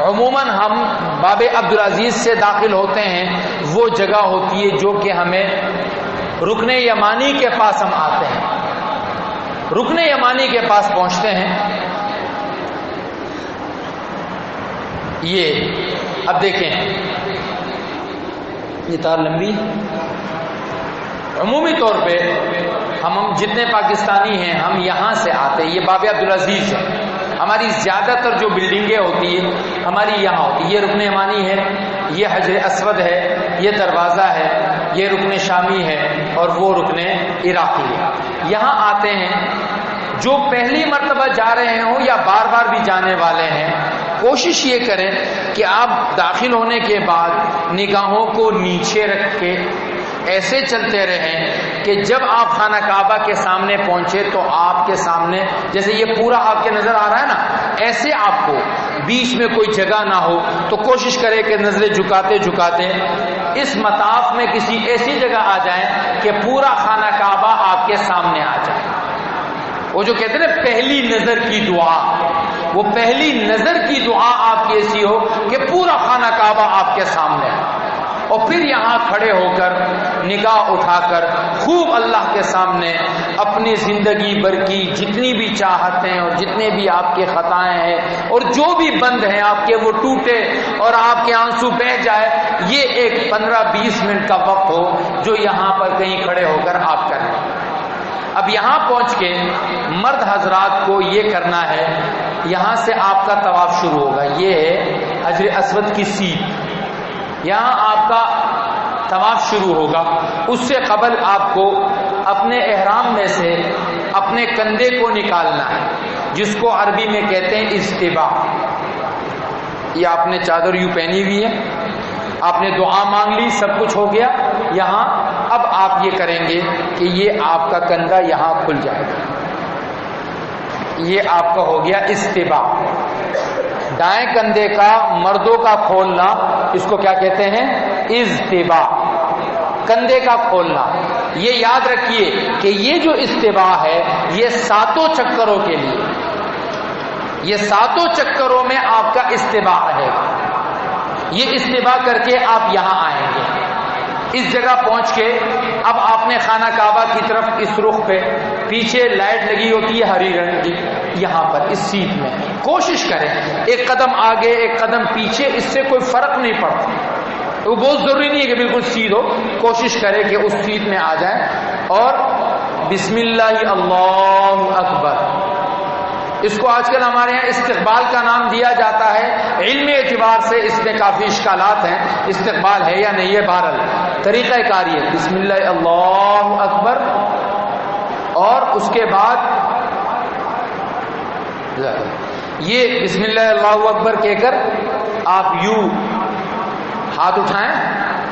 عموماً ہم باب عبدالعزیز سے داخل ہوتے ہیں، وہ جگہ ہوتی ہے جو کہ ہمیں رکن یمانی کے پاس ہم آتے ہیں، رکن یمانی کے پاس پہنچتے ہیں۔ یہ اب دیکھیں، یہ تار لمبی، عمومی طور پہ ہم جتنے پاکستانی ہیں ہم یہاں سے آتے ہیں، یہ باب عبدالعزیز ہے، ہماری زیادہ تر جو بلڈنگیں ہوتی ہیں ہماری یہاں ہوتی ہے۔ یہ رکن یمانی ہے، یہ حجر اسود ہے، یہ دروازہ ہے، یہ رکن شامی ہے، اور وہ رکن عراقی ہے۔ یہاں آتے ہیں، جو پہلی مرتبہ جا رہے ہوں یا بار بار بھی جانے والے ہیں، کوشش یہ کریں کہ آپ داخل ہونے کے بعد نگاہوں کو نیچے رکھ کے ایسے چلتے رہیں کہ جب آپ خانہ کعبہ کے سامنے پہنچے تو آپ کے سامنے جیسے یہ پورا آپ کے نظر آ رہا ہے نا، ایسے آپ کو بیچ میں کوئی جگہ نہ ہو، تو کوشش کریں کہ نظریں جھکاتے جھکاتے اس مطاف میں کسی ایسی جگہ آ جائیں کہ پورا خانہ کعبہ آپ کے سامنے آ جائے۔ وہ جو کہتے ہیں نا پہلی نظر کی دعا، وہ پہلی نظر کی دعا آپ کی ایسی ہو کہ پورا خانہ کعبہ آپ کے سامنے ہے، اور پھر یہاں کھڑے ہو کر نگاہ اٹھا کر خوب اللہ کے سامنے اپنی زندگی بھر کی جتنی بھی چاہتیں اور جتنے بھی آپ کے خطائیں ہیں اور جو بھی بند ہیں آپ کے وہ ٹوٹے اور آپ کے آنسو بہہ جائے۔ یہ ایک 15-20 منٹ کا وقت ہو جو یہاں پر کہیں کھڑے ہو کر آپ کریں۔ اب یہاں پہنچ کے مرد حضرات کو یہ کرنا ہے، یہاں سے آپ کا طواف شروع ہوگا، یہ ہے حجر اسود کی سیٹ، یہاں آپ کا طواف شروع ہوگا۔ اس سے قبل آپ کو اپنے احرام میں سے اپنے کندھے کو نکالنا ہے، جس کو عربی میں کہتے ہیں استباء۔ یہ آپ نے چادر یوں پہنی ہوئی ہے، آپ نے دعا مانگ لی، سب کچھ ہو گیا یہاں۔ اب آپ یہ کریں گے کہ یہ آپ کا کندھا یہاں کھل جائے گا، یہ آپ کا ہو گیا استباء۔ دائیں کندھے کا مردوں کا کھولنا اس کو کیا کہتے ہیں؟ استباء، کندھے کا کھولنا۔ یہ یاد رکھیے کہ یہ جو استباء ہے یہ 7 چکروں کے لیے، یہ 7 چکروں میں آپ کا استباء رہے گا۔ یہ استباء کر کے آپ یہاں آئیں گے، اس جگہ پہنچ کے اب آپ نے خانہ کعبہ کی طرف اس رخ پہ پیچھے لائٹ لگی ہوتی ہے ہری رنگ کی، یہاں پر اس سیٹ میں کوشش کریں ایک قدم آگے ایک قدم پیچھے، اس سے کوئی فرق نہیں پڑتا، وہ بہت ضروری نہیں ہے کہ بالکل سیدھ ہو، کوشش کرے کہ اس سیٹ میں آ جائیں. اور بسم اللہ اللہ اکبر، اس کو آج کل ہمارے یہاں استقبال کا نام دیا جاتا ہے. علم اعتبار سے اس میں کافی اشکالات ہیں، استقبال ہے یا نہیں ہے. بہرحال طریقہ کار یہ بسم اللہ اللہ اکبر، اور اس کے بعد یہ بسم اللہ اللہ اکبر کہہ کر آپ یوں ہاتھ اٹھائیں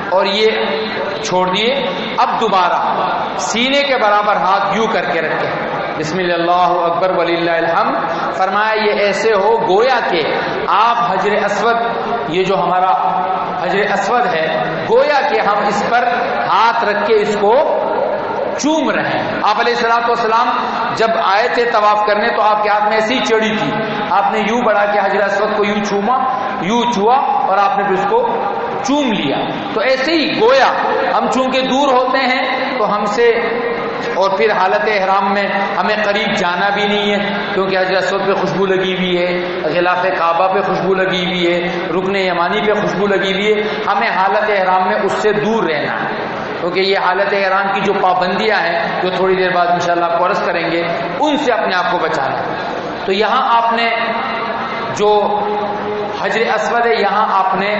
اور یہ چھوڑ دیے. اب دوبارہ سینے کے برابر ہاتھ یوں کر کے رکھیں، بسم اللہ اکبر وللہ الحمد. فرمایا یہ ایسے ہو گویا کہ آپ حجر اسود، یہ جو ہمارا حجر اسود ہے، گویا کہ ہم اس پر ہاتھ رکھ کے اس کو چوم رہے ہیں. آپ علیہ الصلوۃ والسلام جب آئے تھے طواف کرنے تو آپ کے ہاتھ میں ایسی چڑی تھی، آپ نے یوں بڑھا کے حجر اسود کو یوں چھوما، یوں چھوا اور آپ نے پھر اس کو چوم لیا. تو ایسے ہی گویا ہم چونکہ دور ہوتے ہیں تو ہم سے، اور پھر حالت احرام میں ہمیں قریب جانا بھی نہیں ہے کیونکہ حجر اسود پہ خوشبو لگی ہوئی ہے، غلاف کعبہ پہ خوشبو لگی ہوئی ہے، رکن یمانی پہ خوشبو لگی ہوئی ہے. ہمیں حالت احرام میں اس سے دور رہنا ہے کیونکہ یہ حالت احرام کی جو پابندیاں ہیں جو تھوڑی دیر بعد انشاءاللہ آپ کو عرض کریں گے، ان سے اپنے آپ کو بچانا ہے. تو یہاں آپ نے جو حجر اسود ہے، یہاں آپ نے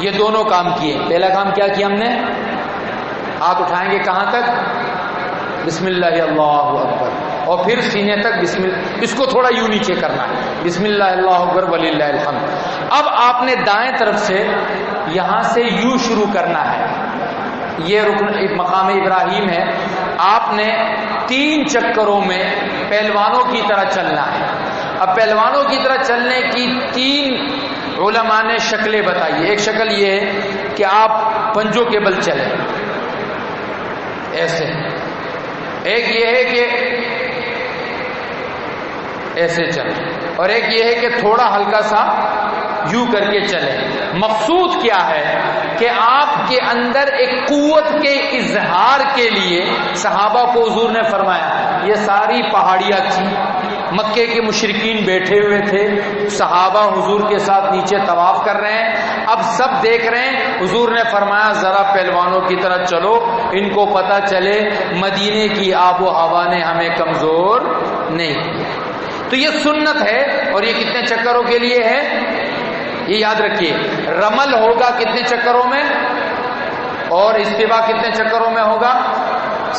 یہ دونوں کام کیے. پہلا کام کیا کیا ہم نے؟ ہاتھ اٹھائیں گے کہاں تک؟ بسم اللہ اللہ اکبر، اور پھر سینے تک بسم اللہ، اس کو تھوڑا یوں نیچے کرنا ہے، بسم اللہ اللہ اکبر وللہ الحمد. اب آپ نے دائیں طرف سے یہاں سے یوں شروع کرنا ہے. یہ رکن مقام ابراہیم ہے. آپ نے 3 چکروں میں پہلوانوں کی طرح چلنا ہے. اب پہلوانوں کی طرح چلنے کی 3 علماء نے شکلیں بتائی. ایک شکل یہ ہے کہ آپ پنجوں کے بل چلیں ایسے، ایک یہ ہے کہ ایسے چلیں، اور ایک یہ ہے کہ تھوڑا ہلکا سا یوں کر کے چلیں. مقصود کیا ہے کہ آپ کے اندر ایک قوت کے اظہار کے لیے صحابہ کو حضور نے فرمایا، یہ ساری پہاڑیاں تھی، مکے کے مشرکین بیٹھے ہوئے تھے، صحابہ حضور کے ساتھ نیچے طواف کر رہے ہیں، اب سب دیکھ رہے ہیں. حضور نے فرمایا ذرا پہلوانوں کی طرح چلو، ان کو پتہ چلے مدینے کی آب و ہوا نے ہمیں کمزور نہیں کیا. تو یہ سنت ہے. اور یہ کتنے چکروں کے لیے ہے یہ یاد رکھیے. رمل ہوگا کتنے چکروں میں، اور استوا کتنے چکروں میں ہوگا؟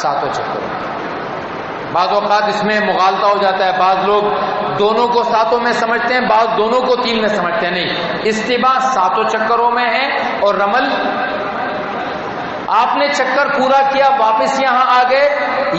7 چکروں. بعض اوقات اس میں مغالطہ ہو جاتا ہے، بعض لوگ دونوں کو 7 میں سمجھتے ہیں، بعض دونوں کو 3 میں سمجھتے ہیں. نہیں، استوا 7 چکروں میں ہے، اور رمل آپ نے چکر پورا کیا، واپس یہاں آ گئے،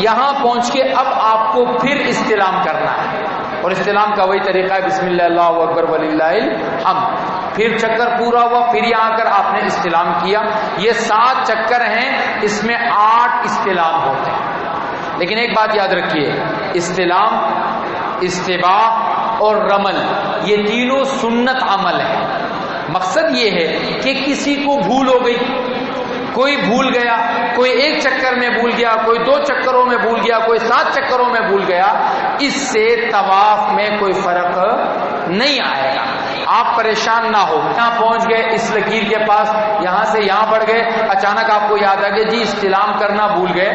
یہاں پہنچ کے اب آپ کو پھر استلام کرنا ہے. اور استلام کا وہی طریقہ ہے بسم اللہ اللہ اکبر وللہ الحمد. پھر چکر پورا ہوا، پھر یہاں آ کر آپ نے استلام کیا. یہ 7 چکر ہیں، اس میں 8 استلام ہوتے ہیں. لیکن ایک بات یاد رکھیے، استلام، استوا اور رمل یہ تینوں سنت عمل ہیں. مقصد یہ ہے کہ کسی کو بھول ہو گئی، کوئی بھول گیا، کوئی 1 چکر میں بھول گیا، کوئی 2 چکروں میں بھول گیا، کوئی 7 چکروں میں بھول گیا، اس سے طواف میں کوئی فرق نہیں آئے گا. آپ پریشان نہ ہو. یہاں پہنچ گئے اس لکیر کے پاس، یہاں سے یہاں بڑھ گئے، اچانک آپ کو یاد آ گیا جی استلام کرنا بھول گئے،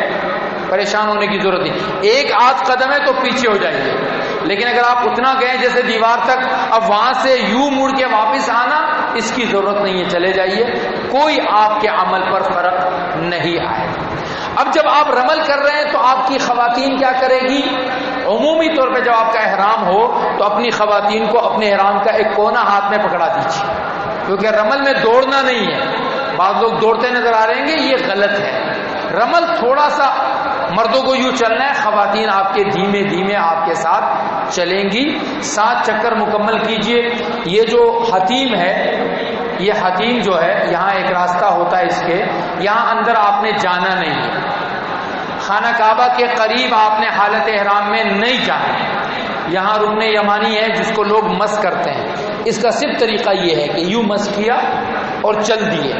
پریشان ہونے کی ضرورت نہیں. 1 آدھ قدم ہے تو پیچھے ہو جائیں گے. لیکن اگر آپ اتنا گئے جیسے دیوار تک، اب وہاں سے یوں مڑ کے واپس آنا، اس کی ضرورت نہیں ہے، چلے جائیے، کوئی آپ کے عمل پر فرق نہیں آئے گا. اب جب آپ رمل کر رہے ہیں تو آپ کی خواتین کیا کرے گی؟ عمومی طور پہ جب آپ کا احرام ہو تو اپنی خواتین کو اپنے احرام کا ایک کونا ہاتھ میں پکڑا دیجیے، کیونکہ رمل میں دوڑنا نہیں ہے. بعض لوگ دوڑتے نظر آ رہے ہیں، یہ غلط ہے. رمل تھوڑا سا مردوں کو یوں چلنا ہے، خواتین آپ کے دھیمے دھیمے آپ کے ساتھ چلیں گی. 7 چکر مکمل کیجئے. یہ جو حتیم ہے، یہ حتیم جو ہے، یہاں ایک راستہ ہوتا ہے اس کے، یہاں اندر آپ نے جانا نہیں ہے. خانہ کعبہ کے قریب آپ نے حالت احرام میں نہیں جانا. یہاں رکن یمانی ہے جس کو لوگ مس کرتے ہیں. اس کا صرف طریقہ یہ ہے کہ یوں مس کیا اور چل دیے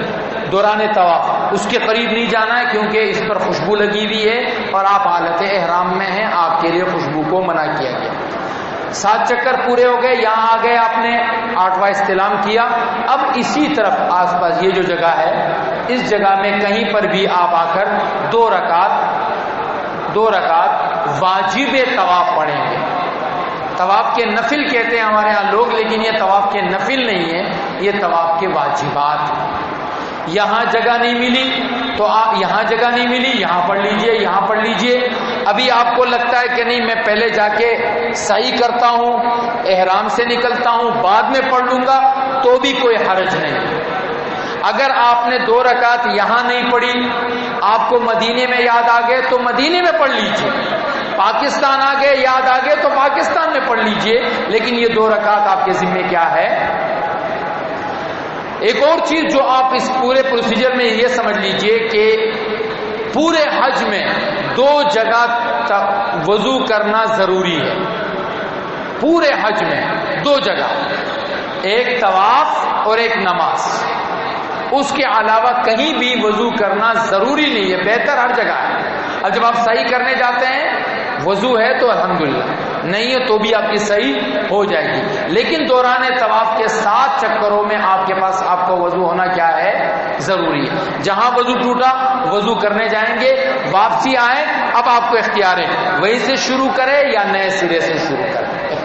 دوران طواف. اس کے قریب نہیں جانا ہے کیونکہ اس پر خوشبو لگی ہوئی ہے اور آپ حالت احرام میں ہیں، آپ کے لیے خوشبو کو منع کیا گیا۔ 7 چکر پورے ہو گئے، یہاں آ گئے، آپ نے 8واں استلام کیا۔ اب اسی طرف آس پاس یہ جو جگہ ہے، اس جگہ میں کہیں پر بھی آپ آ کر 2 رکعت واجب طواف پڑھیں گے۔ طواف کے نفل کہتے ہیں ہمارے ہاں لوگ، لیکن یہ طواف کے نفل نہیں ہے، یہ طواف کے واجبات ہیں۔ یہاں جگہ نہیں ملی تو آپ یہاں جگہ نہیں ملی، یہاں پڑھ لیجئے، یہاں پڑھ لیجئے۔ ابھی آپ کو لگتا ہے کہ نہیں میں پہلے جا کے سعی کرتا ہوں، احرام سے نکلتا ہوں، بعد میں پڑھ لوں گا، تو بھی کوئی حرج نہیں۔ اگر آپ نے 2 رکعت یہاں نہیں پڑھی، آپ کو مدینے میں یاد آ گئے تو مدینے میں پڑھ لیجئے، پاکستان آ گئے یاد آ گئے تو پاکستان میں پڑھ لیجئے، لیکن یہ 2 رکعت آپ کے ذمہ کیا ہے۔ ایک اور چیز جو آپ اس پورے پروسیجر میں یہ سمجھ لیجئے کہ پورے حج میں 2 جگہ وضو کرنا ضروری ہے، پورے حج میں 2 جگہ، ایک طواف اور ایک نماز، اس کے علاوہ کہیں بھی وضو کرنا ضروری نہیں ہے، بہتر ہر جگہ ہے۔ اب جب آپ صحیح کرنے جاتے ہیں وضو ہے تو الحمدللہ، نہیں ہے تو بھی آپ کی صحیح ہو جائے گی، لیکن دوران طواف کے 7 چکروں میں آپ کے پاس آپ کو وضو ہونا کیا ہے، ضروری ہے۔ جہاں وضو ٹوٹا وضو کرنے جائیں گے، واپسی آئیں، اب آپ کو اختیار ہے وہیں سے شروع کرے یا نئے سرے سے شروع کرے۔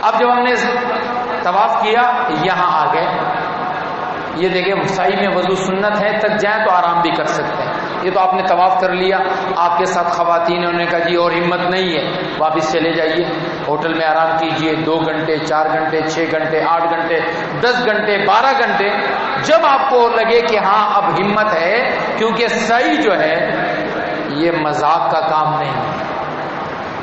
اب جب ہم نے طواف کیا یہاں آ گئے، یہ دیکھیں سعی میں وضو سنت ہے، تک جائیں تو آرام بھی کر سکتے ہیں۔ یہ تو آپ نے طواف کر لیا، آپ کے ساتھ خواتین نے کہا جی اور ہمت نہیں ہے، واپس چلے جائیے، ہوٹل میں آرام کیجئے، 2 گھنٹے 4 گھنٹے 6 گھنٹے 8 گھنٹے 10 گھنٹے 12 گھنٹے، جب آپ کو لگے کہ ہاں اب ہمت ہے، کیونکہ سعی جو ہے یہ مذاق کا کام نہیں ہے،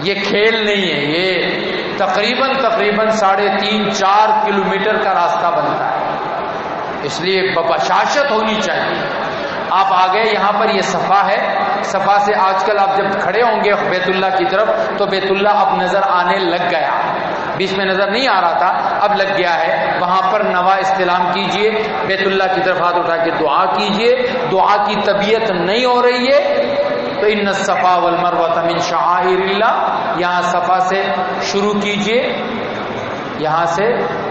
یہ کھیل نہیں ہے، یہ تقریباً 3.5-4 کلومیٹر کا راستہ بنتا ہے، اس لیے بشاشت ہونی چاہیے۔ آپ آ گئے، یہاں پر یہ صفا ہے، صفا سے آج کل آپ جب کھڑے ہوں گے بیت اللہ کی طرف تو بیت اللہ اب نظر آنے لگ گیا، بیچ میں نظر نہیں آ رہا تھا، اب لگ گیا ہے، وہاں پر نوا استلام کیجئے، بیت اللہ کی طرف ہاتھ اٹھا کے دعا کیجئے۔ دعا کی طبیعت نہیں ہو رہی ہے تو ان الصفا والمروہ من شعائر اللہ، یہاں صفا سے شروع کیجئے، یہاں سے،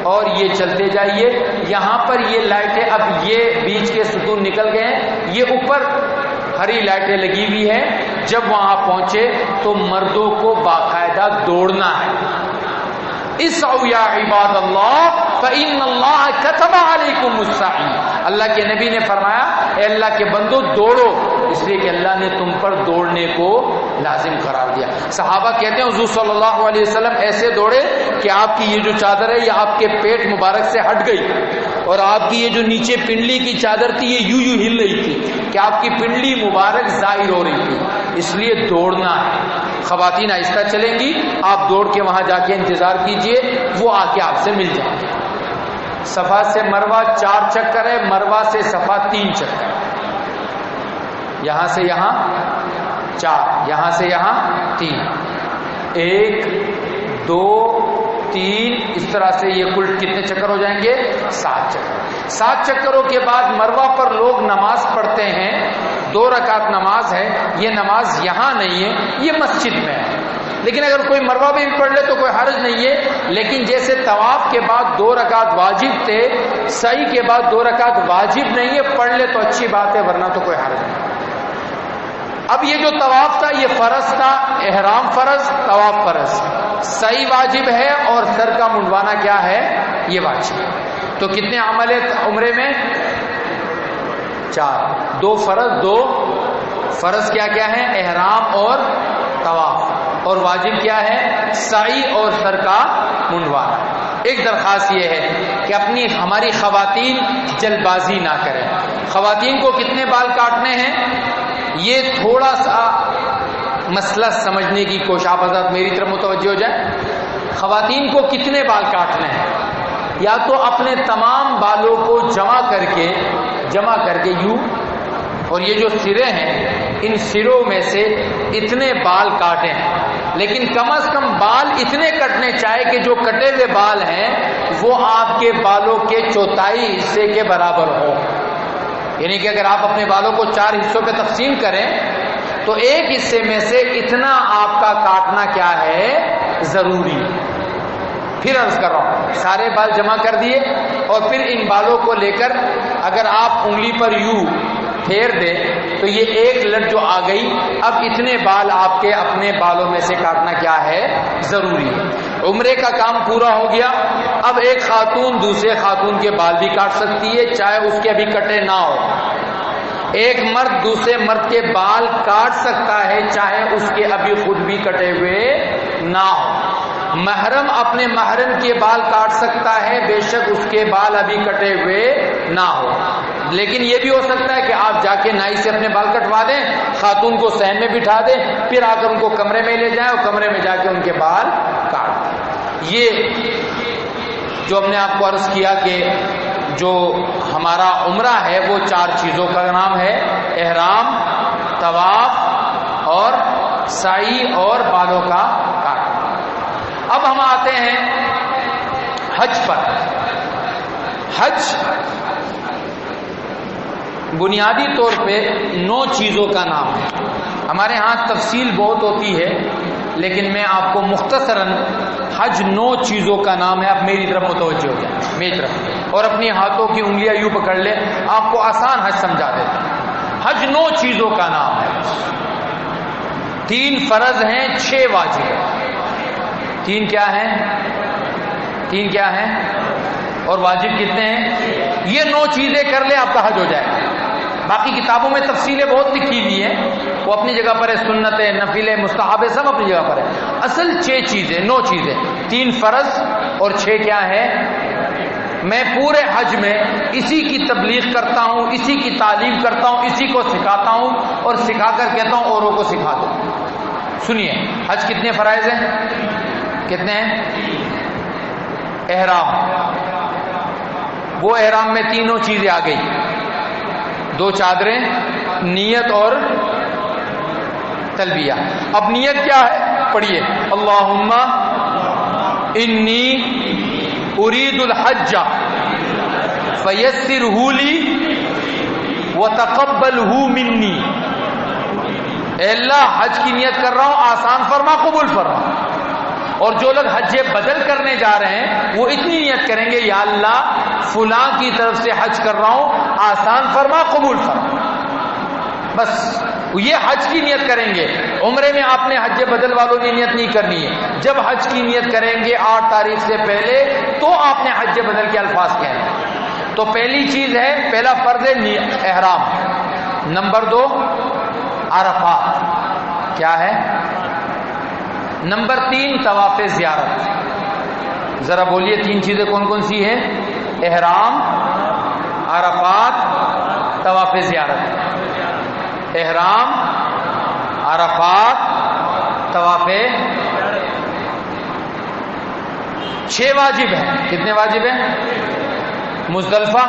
اور یہ چلتے جائیے۔ یہاں پر یہ لائٹیں، اب یہ بیچ کے ستون نکل گئے ہیں، یہ اوپر ہری لائٹیں لگی ہوئی ہیں، جب وہاں پہنچے تو مردوں کو باقاعدہ دوڑنا ہے۔ اسعوا یا عباد اللہ فإن اللہ كتب علیکم السعی، اللہ کے نبی نے فرمایا اے اللہ کے بندو دوڑو، اس لیے کہ اللہ نے تم پر دوڑنے کو لازم قرار دیا۔ صحابہ کہتے ہیں حضور صلی اللہ علیہ وسلم ایسے دوڑے کہ آپ کی یہ جو چادر ہے یہ آپ کے پیٹ مبارک سے ہٹ گئی، اور آپ کی یہ جو نیچے پنڈلی کی چادر تھی یہ یوں ہل رہی تھی کہ آپ کی پنڈلی مبارک ظاہر ہو رہی تھی، اس لیے دوڑنا ہے۔ خواتین آہستہ چلیں گی، آپ دوڑ کے وہاں جا کے انتظار کیجئے، وہ آ کے آپ سے مل جائیں گے۔ صفا سے مروہ 4 چکر ہے، مروہ سے صفا 3 چکر، یہاں سے یہاں 4، یہاں سے یہاں 3، 1 2 3، اس طرح سے یہ کل کتنے چکر ہو جائیں گے، 7 چکر۔ 7 چکروں کے بعد مروہ پر لوگ نماز پڑھتے ہیں، 2 رکعت نماز ہے، یہ نماز یہاں نہیں ہے، یہ مسجد میں ہے، لیکن اگر کوئی مروہ بھی پڑھ لے تو کوئی حرج نہیں ہے، لیکن جیسے طواف کے بعد 2 رکعت واجب تھے، سعی کے بعد 2 رکعت واجب نہیں ہے، پڑھ لے تو اچھی بات ہے، ورنہ تو کوئی حرج نہیں۔ اب یہ جو طواف تھا یہ فرض تھا، احرام فرض، طواف فرض، سعی واجب ہے اور سر کا منڈوانا کیا ہے، یہ واجب ہے۔ تو کتنے عمل ہے عمرے میں، 4، 2 فرض 2 فرض کیا کیا ہے، احرام اور طواف، اور واجب کیا ہے، سعی اور سر کا منڈوانا۔ ایک درخواست یہ ہے کہ ہماری خواتین جلد بازی نہ کریں۔ خواتین کو کتنے بال کاٹنے ہیں یہ تھوڑا سا مسئلہ سمجھنے کی کوشش، آپ حضرات میری طرف متوجہ ہو جائیں۔ خواتین کو کتنے بال کاٹنے ہیں، یا تو اپنے تمام بالوں کو جمع کر کے یوں، اور یہ جو سرے ہیں ان سروں میں سے اتنے بال کاٹیں، لیکن کم از کم بال اتنے کٹنے چاہے کہ جو کٹے ہوئے بال ہیں وہ آپ کے بالوں کے 1/4 حصے کے برابر ہو۔ یعنی کہ اگر آپ اپنے بالوں کو 4 حصوں پہ تقسیم کریں تو ایک حصے میں سے اتنا آپ کا کاٹنا کیا ہے؟ ضروری. پھر عرض کر رہا ہوں، سارے بال جمع کر دیے اور پھر ان بالوں کو لے کر اگر آپ انگلی پر یوں پھیر دیں تو یہ ایک لٹ جو آ گئی، اب اتنے بال آپ کے اپنے بالوں میں سے کاٹنا کیا ہے؟ ضروری ہے. عمرے کا کام پورا ہو گیا. اب ایک خاتون دوسرے خاتون کے بال بھی کاٹ سکتی ہے چاہے اس کے ابھی کٹے نہ ہو. ایک مرد دوسرے مرد کے بال کاٹ سکتا ہے چاہے اس کے ابھی خود بھی کٹے ہوئے نہ ہو. محرم اپنے محرم کے بال کاٹ سکتا ہے بے شک اس کے بال ابھی کٹے ہوئے نہ ہو. لیکن یہ بھی ہو سکتا ہے کہ آپ جا کے نائی سے اپنے بال کٹوا دیں، خاتون کو صحن میں بٹھا دیں، پھر آ کر ان کو کمرے میں لے جائیں اور کمرے میں جا کے ان کے بال کاٹ دیں. یہ جو ہم نے آپ کو عرض کیا کہ جو ہمارا عمرہ ہے وہ 4 چیزوں کا نام ہے: احرام، طواف اور سعی اور بالوں کا کاٹنا. اب ہم آتے ہیں حج پر. حج بنیادی طور پہ 9 چیزوں کا نام ہے. ہمارے ہاں تفصیل بہت ہوتی ہے لیکن میں آپ کو مختصراً حج 9 چیزوں کا نام ہے. اب میری طرف متوجہ ہو جائیں، میری طرف، اور اپنی ہاتھوں کی انگلیاں یوں پکڑ لیں، آپ کو آسان حج سمجھا دیتے ہیں. حج 9 چیزوں کا نام ہے. 3 فرض ہیں، 6 واجب ہیں. 3 کیا ہیں؟ 3 کیا ہیں؟ اور واجب کتنے ہیں؟ یہ 9 چیزیں کر لیں آپ کا حج ہو جائے گا. باقی کتابوں میں تفصیلیں بہت لکھی ہوئی ہیں، وہ اپنی جگہ پر ہے، سنت ہے، نفل ہے، مستحب ہے، سب اپنی جگہ پر ہے. اصل 6 چیزیں، 9 چیزیں، 3 فرض اور 6 کیا ہے؟ میں پورے حج میں اسی کی تبلیغ کرتا ہوں، اسی کی تعلیم کرتا ہوں، اسی کو سکھاتا ہوں اور سکھا کر کہتا ہوں اوروں کو سکھا دو. سنیے حج کتنے فرائض ہیں؟ کتنے ہیں؟ احرام. وہ احرام میں 3 چیزیں آ گئی: 2 چادریں، نیت اور تلبیہ. اب نیت کیا ہے؟ پڑھیے: اللہم انی ارید الحج فیسرہ لی وتقبلہ منی. اے اللہ حج کی نیت کر رہا ہوں، آسان فرما، قبول فرما. اور جو لوگ حج بدل کرنے جا رہے ہیں وہ اتنی نیت کریں گے: یا اللہ فلاں کی طرف سے حج کر رہا ہوں، آسان فرما، قبول فرما. بس یہ حج کی نیت کریں گے. عمرے میں آپ نے حج بدل والوں نے نیت نہیں کرنی ہے. جب حج کی نیت کریں گے 8 تاریخ سے پہلے تو آپ نے حج بدل کے الفاظ کہنے. تو پہلی چیز ہے، پہلا فرض ہے احرام. نمبر 2 عرفات. کیا ہے؟ نمبر 3 طواف زیارت. ذرا بولیے 3 چیزیں کون کون سی ہیں؟ احرام، عرفات، طواف زیارت. احرام، عرفات، طواف. 6 واجب ہیں. کتنے واجب ہیں؟ مزدلفہ،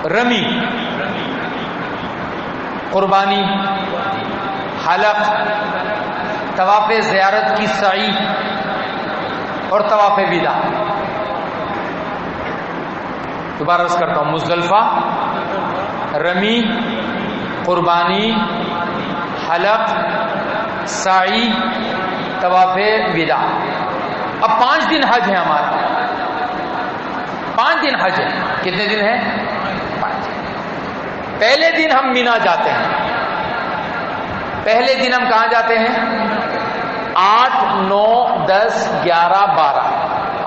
رمی، قربانی، حلق، طواف زیارت کی سعی اور طواف وداع. دوبارہ عرض کرتا ہوں: مزدلفہ، رمی، قربانی، حلق، سعی، طواف وداع. اب 5 دن حج ہے ہمارا. 5 دن حج ہے. کتنے دن ہے؟ 5. پہلے دن ہم مینا جاتے ہیں. پہلے دن ہم کہاں جاتے ہیں؟ 8، 9، 10، 11، 12.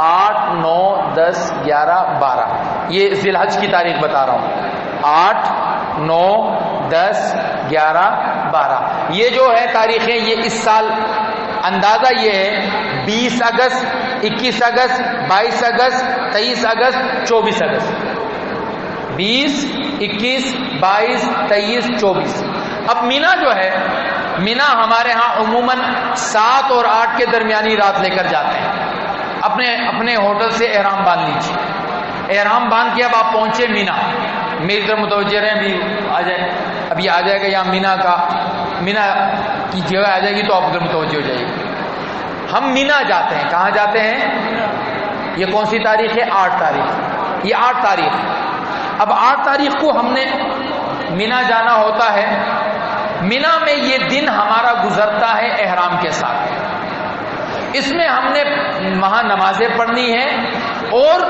8، 9، 10، 11، 12. یہ ذی الحج کی تاریخ بتا رہا ہوں. 8، 9، 10، 11، 12. یہ جو ہے تاریخیں، یہ اس سال اندازہ یہ ہے 20 اگست، 21 اگست، 22 اگست، 23 اگست، 24 اگست. 20، 21، 22، 23، 24. اب مینا جو ہے، مینا ہمارے ہاں عموماً 7 اور 8 کے درمیانی رات لے کر جاتے ہیں. اپنے ہوٹل سے احرام باندھ لیجیے. احرام باندھ کے اب آپ پہنچے مینا. میری طرف متوجہ رہیں، بھی آ جائے. ابھی آ جائے گا یہاں مینا کی جگہ آ جائے گی تو آپ ادھر متوجہ ہو جائے گی. ہم مینا جاتے ہیں. کہاں جاتے ہیں؟ یہ کون سی تاریخ ہے؟ 8 تاریخ. یہ 8 تاریخ. اب 8 تاریخ کو ہم نے مینا جانا ہوتا ہے. مینا میں یہ دن ہمارا گزرتا ہے احرام کے ساتھ. اس میں ہم نے وہاں نمازیں پڑھنی ہیں اور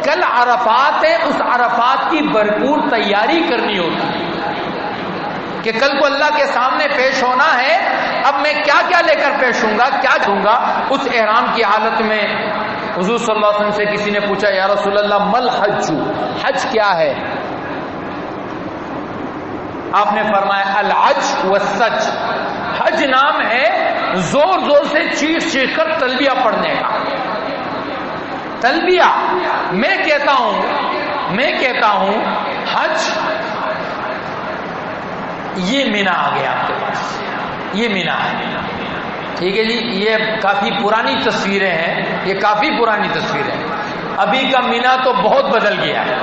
کل عرفات ہے، اس عرفات کی بھرپور تیاری کرنی ہوتی ہے کہ کل کو اللہ کے سامنے پیش ہونا ہے. اب میں کیا کیا لے کر پیش ہوں گا، کیا کروں گا. اس احرام کی حالت میں حضور صلی اللہ علیہ وسلم سے کسی نے پوچھا یا رسول اللہ مل حج، حج کیا ہے؟ آپ نے فرمایا الحج والسج، حج نام ہے زور زور سے چیخ چیخ کر تلبیہ پڑھنے کا. تلبیہ میں کہتا ہوں حج یہ مینا آ گیا آپ کے پاس، یہ مینا ہے. ٹھیک ہے جی. یہ کافی پرانی تصویریں ہیں، یہ کافی پرانی تصویریں. ابھی کا مینا تو بہت بدل گیا ہے.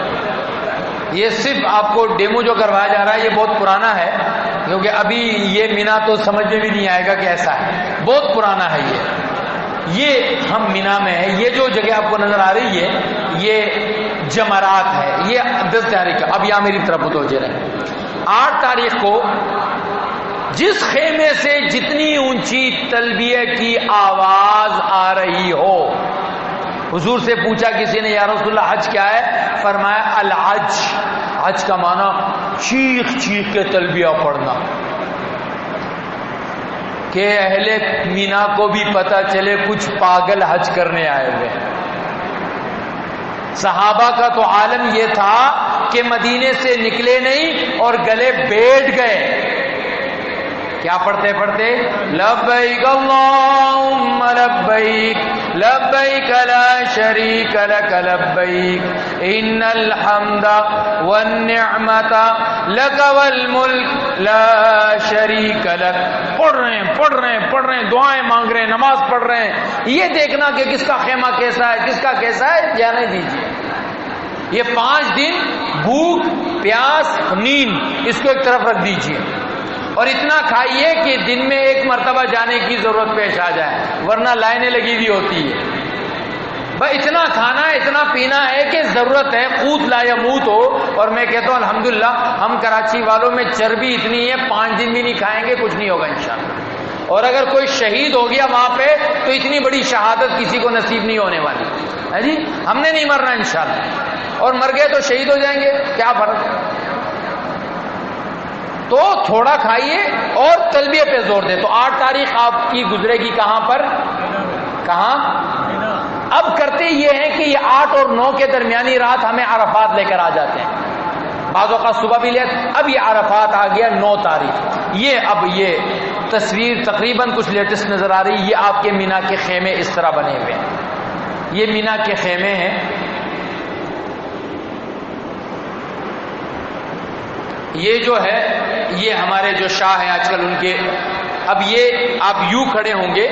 یہ صرف آپ کو ڈیمو جو کروایا جا رہا ہے یہ بہت پرانا ہے، کیونکہ ابھی یہ مینا تو سمجھ میں بھی نہیں آئے گا کہ ایسا ہے. بہت پرانا ہے یہ ہم مینا میں ہے. یہ جو جگہ آپ کو نظر آ رہی ہے یہ جمرات ہے. یہ 10 تاریخ اب یہاں میری طرف متوجہ رہے. 8 تاریخ کو جس خیمے سے جتنی اونچی تلبیہ کی آواز آ رہی ہو، حضور سے پوچھا کسی نے یا رسول اللہ حج کیا ہے؟ فرمایا الحج، حج کا معنی چیخ چیخ کے تلبیہ پڑھنا کہ اہل مینا کو بھی پتہ چلے کچھ پاگل حج کرنے آئے ہوئے. صحابہ کا تو عالم یہ تھا کہ مدینے سے نکلے نہیں اور گلے بیٹھ گئے. کیا پڑھتے پڑھتے لبیک اللہم لبیک لبیک لا شریک لک لبیک ان الحمد والنعمت لک والملک لا شریک لک. پڑھ رہے ہیں دعائیں مانگ رہے ہیں، نماز پڑھ رہے ہیں. یہ دیکھنا کہ کس کا خیمہ کیسا ہے، کس کا کیسا ہے جانے دیجیے. یہ 5 دن بھوک پیاس نیند اس کو ایک طرف رکھ دیجیے اور اتنا کھائیے کہ دن میں 1 مرتبہ جانے کی ضرورت پیش آ جائے، ورنہ لائنیں لگی ہوئی ہوتی ہے. بس اتنا کھانا ہے، اتنا پینا ہے کہ ضرورت ہے، قوت لا یموت ہو. اور میں کہتا ہوں الحمدللہ ہم کراچی والوں میں چربی اتنی ہے 5 دن بھی نہیں کھائیں گے کچھ نہیں ہوگا انشاءاللہ. اور اگر کوئی شہید ہو گیا وہاں پہ تو اتنی بڑی شہادت کسی کو نصیب نہیں ہونے والی ہے جی. ہم نے نہیں مرنا انشاءاللہ، اور مر گئے تو شہید ہو جائیں گے، کیا فرق ہے. تو تھوڑا کھائیے اور تلبیہ پہ زور دیں. تو 8 تاریخ آپ کی گزرے گی کہاں پر؟ کہاں؟ اب کرتے یہ ہیں کہ یہ 8 اور 9 کے درمیانی رات ہمیں عرفات لے کر آ جاتے ہیں. بعض اوقات صبح بھی لے. اب یہ عرفات آ گیا 9 تاریخ. اب یہ تصویر تقریباً کچھ لیٹسٹ نظر آ رہی. یہ آپ کے مینا کے خیمے اس طرح بنے ہوئے ہیں. یہ مینا کے خیمے ہیں. یہ جو ہے یہ ہمارے جو شاہ ہیں آج کل ان کے. اب یہ آپ یوں کھڑے ہوں گے،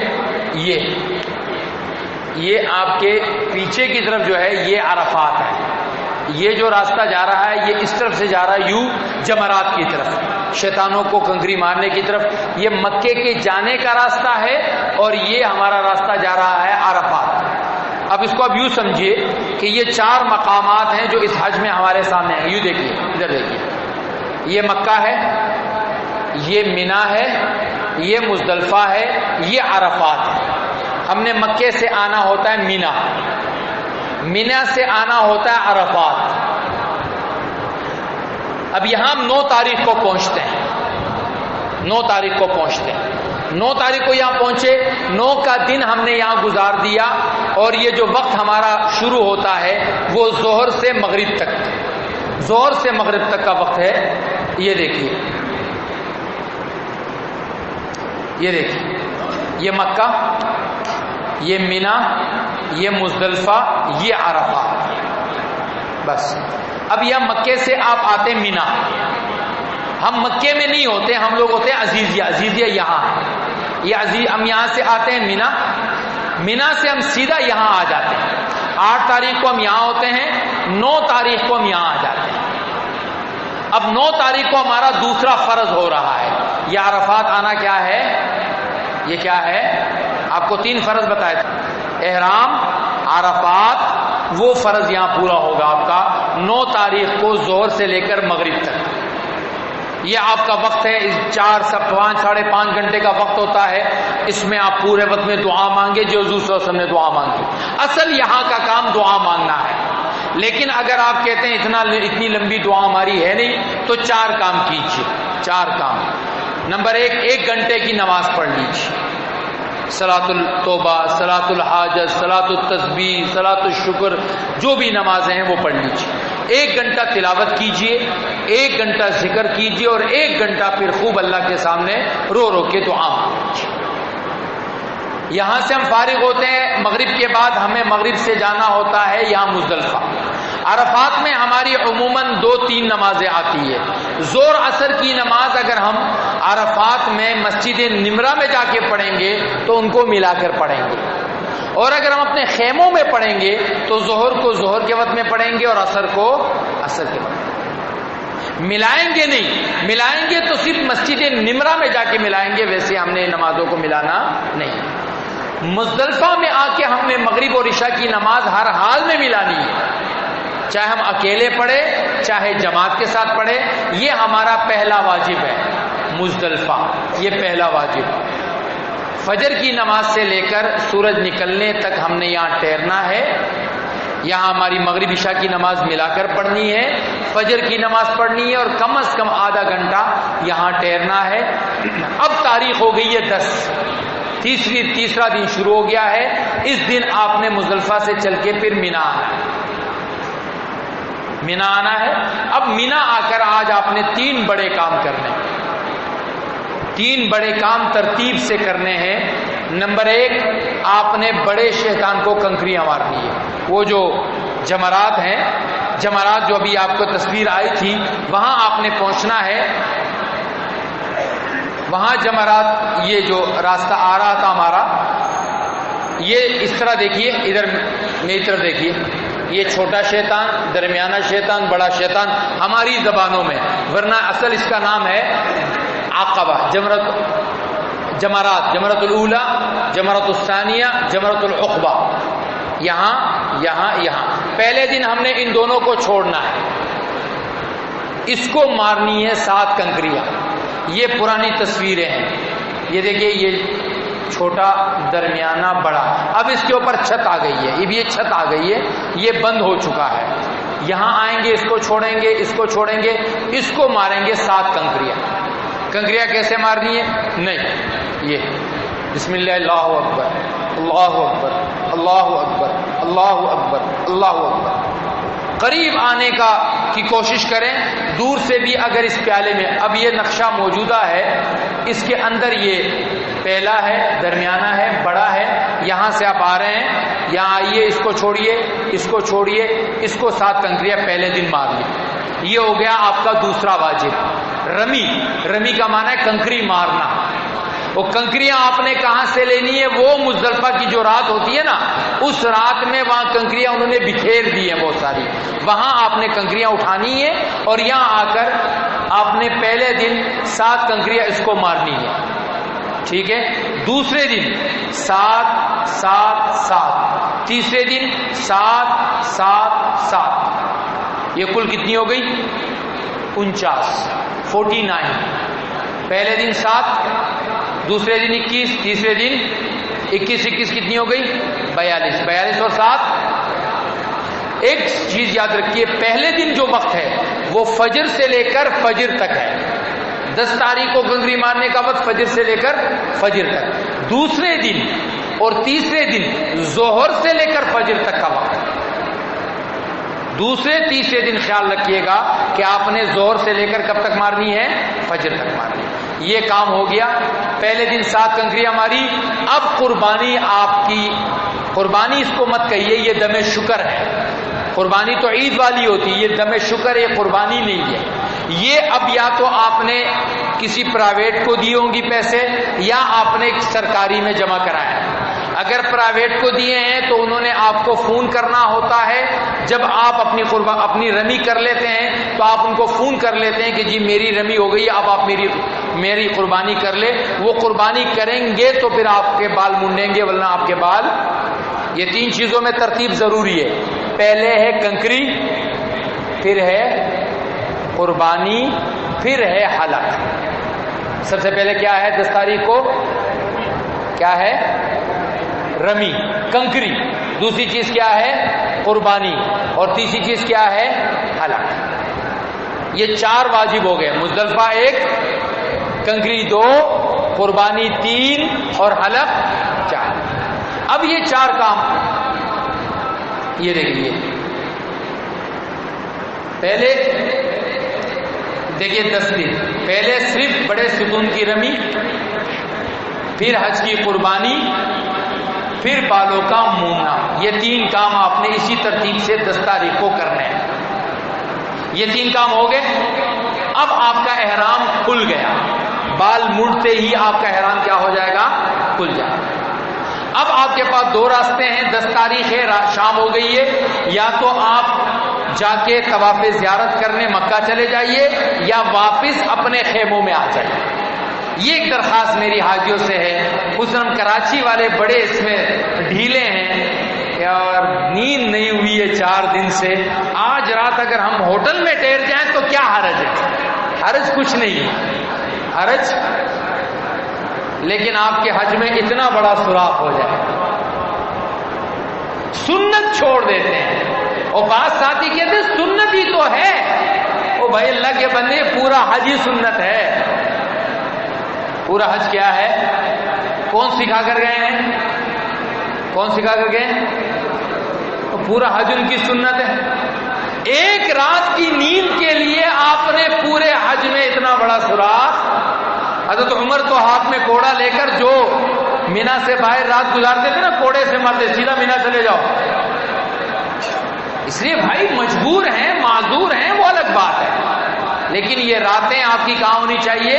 یہ آپ کے پیچھے کی طرف جو ہے یہ عرفات ہے. یہ جو راستہ جا رہا ہے یہ اس طرف سے جا رہا ہے یوں جمرات کی طرف، شیطانوں کو کنکری مارنے کی طرف. یہ مکے کے جانے کا راستہ ہے اور یہ ہمارا راستہ جا رہا ہے عرفات. اب اس کو اب یوں سمجھیے کہ یہ 4 مقامات ہیں جو اس حج میں ہمارے سامنے ہیں. یوں دیکھیے، ادھر دیکھیے. یہ مکہ ہے، یہ مینا ہے، یہ مزدلفہ ہے، یہ عرفات ہے. ہم نے مکے سے آنا ہوتا ہے مینا، مینا سے آنا ہوتا ہے عرفات. اب یہاں ہم 9 تاریخ کو پہنچتے ہیں. 9 تاریخ کو پہنچتے ہیں. 9 تاریخ کو یہاں پہنچے. 9 کا دن ہم نے یہاں گزار دیا اور یہ جو وقت ہمارا شروع ہوتا ہے وہ ظہر سے مغرب تک، ظہر سے مغرب تک کا وقت ہے. یہ دیکھیے، یہ دیکھیے، یہ مکہ، یہ مینا، یہ مزدلفہ، یہ عرفات. بس اب یہ مکے سے آپ آتے مینا. ہم مکے میں نہیں ہوتے، ہم لوگ ہوتے ہیں عزیزیہ. عزیزیہ یہاں ہے. یہ ہم یہاں سے آتے ہیں مینا، مینا سے ہم سیدھا یہاں آ جاتے ہیں. 8 تاریخ کو ہم یہاں ہوتے ہیں، 9 تاریخ کو ہم یہاں آ جاتے ہیں. اب 9 تاریخ کو ہمارا دوسرا فرض ہو رہا ہے. یہ عرفات آنا کیا ہے؟ یہ کیا ہے؟ آپ کو 3 فرض بتائے تھے. احرام، عرفات، وہ فرض یہاں پورا ہوگا آپ کا 9 تاریخ کو ظہر سے لے کر مغرب تک یہ آپ کا وقت ہے. 4 سے 5 ساڑھے 5 گھنٹے کا وقت ہوتا ہے. اس میں آپ پورے وقت میں دعا مانگے جو حضور صلی اللہ علیہ وسلم نے دعا مانگی. اصل یہاں کا کام دعا مانگنا ہے، لیکن اگر آپ کہتے ہیں اتنی لمبی دعا ہماری ہے نہیں تو 4 کام کیجیے. 4 کام. نمبر 1 گھنٹے کی نماز پڑھ لیجیے. صلاۃ التوبہ، صلاۃ الحاجت، صلاۃ التسبیح، صلاۃ الشکر، جو بھی نمازیں ہیں وہ پڑھ لیجیے. 1 گھنٹہ تلاوت کیجیے، 1 گھنٹہ ذکر کیجیے، اور 1 گھنٹہ پھر خوب اللہ کے سامنے رو رو کے دعا مانگیے. یہاں سے ہم فارغ ہوتے ہیں. مغرب کے بعد ہمیں مغرب سے جانا ہوتا ہے یہاں مزدلفہ. عرفات میں ہماری عموماً 2-3 نمازیں آتی ہے. ظہر عصر کی نماز اگر ہم عرفات میں مسجد نمرہ میں جا کے پڑھیں گے تو ان کو ملا کر پڑھیں گے، اور اگر ہم اپنے خیموں میں پڑھیں گے تو ظہر کو ظہر کے وقت میں پڑھیں گے اور عصر کو عصر کے وقت میں. ملائیں گے نہیں. ملائیں گے تو صرف مسجد نمرہ میں جا کے ملائیں گے، ویسے ہم نے نمازوں کو ملانا نہیں. مزدلفہ میں آ کے ہم نے مغرب اور عشاء کی نماز ہر حال میں ملانی ہے، چاہے ہم اکیلے پڑھے چاہے جماعت کے ساتھ پڑھے. یہ ہمارا پہلا واجب ہے. مزدلفہ یہ پہلا واجب. فجر کی نماز سے لے کر سورج نکلنے تک ہم نے یہاں ٹھہرنا ہے. یہاں ہماری مغرب عشاء کی نماز ملا کر پڑھنی ہے، فجر کی نماز پڑھنی ہے، اور کم از کم آدھا گھنٹہ یہاں ٹھہرنا ہے. اب تاریخ ہو گئی ہے 10. تیسرا دن شروع ہو گیا ہے. اس دن آپ نے مزدلفہ سے چل کے پھر مینا آنا ہے. مینا آنا ہے. اب مینا آ کر آج آپ نے 3 بڑے کام کرنے ہیں. 3 بڑے کام ترتیب سے کرنے ہیں. نمبر 1 آپ نے بڑے شیطان کو کنکریاں مارنی ہے. وہ جو جمرات ہیں، جمرات جو ابھی آپ کو تصویر آئی تھی، وہاں آپ نے پہنچنا ہے. وہاں جمرات، یہ جو راستہ آ رہا تھا ہمارا، یہ اس طرح دیکھیے، ادھر میری طرف دیکھیے. یہ چھوٹا شیطان، درمیانہ شیطان، بڑا شیطان ہماری زبانوں میں، ورنہ اصل اس کا نام ہے عقبہ. جمرات، جمرۃ الاولی، جمرۃ الثانیہ، جمرۃ العقبہ. یہاں پہلے دن ہم نے ان دونوں کو چھوڑنا ہے. اس کو مارنی ہے 7 کنکریاں. یہ پرانی تصویریں ہیں. یہ دیکھیے، یہ چھوٹا، درمیانہ، بڑا. اب اس کے اوپر چھت آ گئی ہے. اب یہ چھت آ گئی ہے، یہ بند ہو چکا ہے. یہاں آئیں گے، اس کو چھوڑیں گے، اس کو چھوڑیں گے، اس کو ماریں گے 7 کنکریاں. کنکریاں کیسے مارنی ہے؟ نہیں، یہ بسم اللہ، اللہ اکبر، اللہ اکبر، اللہ اکبر، اللہ اکبر، اللہ اکبر. قریب آنے کی کوشش کریں. دور سے بھی اگر اس پیالے میں، اب یہ نقشہ موجودہ ہے، اس کے اندر یہ پہلا ہے، درمیانہ ہے، بڑا ہے. یہاں سے آپ آ رہے ہیں، یہاں آئیے، اس کو چھوڑیے، اس کو چھوڑیے، اس کو 7 کنکریاں پہلے دن مار لی. یہ ہو گیا آپ کا دوسرا واجب. رمی کا معنی ہے کنکری مارنا. وہ کنکریاں آپ نے کہاں سے لینی ہے؟ وہ مزدلفہ کی جو رات ہوتی ہے نا، اس رات میں وہاں کنکریاں انہوں نے بکھیر دی ہیں بہت ساری. وہاں آپ نے کنکریاں اٹھانی ہے، اور یہاں آ کر آپ نے پہلے دن 7 کنکریاں اس کو مارنی ہے. ٹھیک ہے؟ دوسرے دن 7 7 7، تیسرے دن 7 7 7. یہ کل کتنی ہو گئی؟ 49. پہلے دن 7، دوسرے دن 21، تیسرے دن 21 کتنی ہو گئی؟ 42 اور 7. ایک چیز یاد رکھیے، پہلے دن جو وقت ہے وہ فجر سے لے کر فجر تک ہے. 10 تاریخ کو کنکری مارنے کا وقت فجر سے لے کر فجر تک. دوسرے دن اور تیسرے دن ظہر سے لے کر فجر تک کا وقت. دوسرے تیسرے دن خیال رکھیے گا کہ آپ نے ظہر سے لے کر کب تک مارنی ہے؟ فجر تک مارنی. یہ کام ہو گیا. پہلے دن 7 کنکریاں ماری. اب قربانی آپ کی، قربانی اس کو مت کہیے، یہ دم شکر ہے. قربانی تو عید والی ہوتی ہے، یہ دم شکر ہے، قربانی نہیں ہے. یہ اب یا تو آپ نے کسی پرائیویٹ کو دی ہوں گی پیسے، یا آپ نے سرکاری میں جمع کرایا ہے. اگر پرائیویٹ کو دیے ہیں تو انہوں نے آپ کو فون کرنا ہوتا ہے. جب آپ اپنی رمی کر لیتے ہیں تو آپ ان کو فون کر لیتے ہیں کہ جی میری رمی ہو گئی، اب آپ میری قربانی کر لے. وہ قربانی کریں گے تو پھر آپ کے بال منڈیں گے، ورنہ آپ کے بال. یہ 3 چیزوں میں ترتیب ضروری ہے. پہلے ہے کنکری، پھر ہے قربانی، پھر ہے حلق۔ سب سے پہلے کیا ہے 10 تاریخ کو؟ کیا ہے؟ رمی، کنکری۔ دوسری چیز کیا ہے؟ قربانی۔ اور تیسری چیز کیا ہے؟ حلق۔ یہ 4 واجب ہو گئے۔ مزدلفہ 1، کنکری 2، قربانی 3 اور حلق 4۔ اب یہ 4 کام یہ دیکھیے، پہلے دیکھیے 10 دن پہلے صرف بڑے ستون کی رمی، پھر حج کی قربانی، پھر بالوں کا موننا۔ یہ 3 کام آپ نے اسی ترتیب سے 10 تاریخ کو کرنے ہیں۔ یہ 3 کام ہو گئے۔ اب آپ کا احرام کھل گیا، بال مڑتے ہی آپ کا احرام کیا ہو جائے گا؟ کھل جائے گا۔ اب آپ کے پاس 2 راستے ہیں۔ 10 تاریخ ہے، شام ہو گئی ہے، یا تو آپ جا کے طواف زیارت کرنے مکہ چلے جائیے، یا واپس اپنے خیموں میں آ جائیے۔ یہ ایک درخواست میری حاجیوں سے ہے۔ خصوصاً کراچی والے بڑے اس میں ڈھیلے ہیں، اور نیند نہیں ہوئی ہے 4 دن سے۔ آج رات اگر ہم ہوٹل میں ٹھہر جائیں تو کیا حرج ہے؟ حرج کچھ نہیں ہے، حرج، لیکن آپ کے حج میں اتنا بڑا سوراخ ہو جائے، سنت چھوڑ دیتے ہیں۔ اور بعض ساتھی کہتے ہیں سنت ہی تو ہے۔ او بھائی اللہ کے بندے، پورا حج ہی سنت ہے۔ پورا حج کیا ہے؟ کون سکھا کر گئے ہیں؟ کون سکھا کر گئے؟ پورا حج ان کی سنت ہے۔ ایک رات کی نیند کے لیے آپ نے پورے حج میں اتنا بڑا سوراخ۔ حضرت عمر تو ہاتھ میں کوڑا لے کر جو مینا سے باہر رات گزارتے تھے نا، کوڑے سے مرتے، سیدھا مینا چلے جاؤ۔ اس لیے بھائی مجبور ہیں، معذور ہیں، وہ الگ بات ہے، لیکن یہ راتیں آپ کی کہاں ہونی چاہیے؟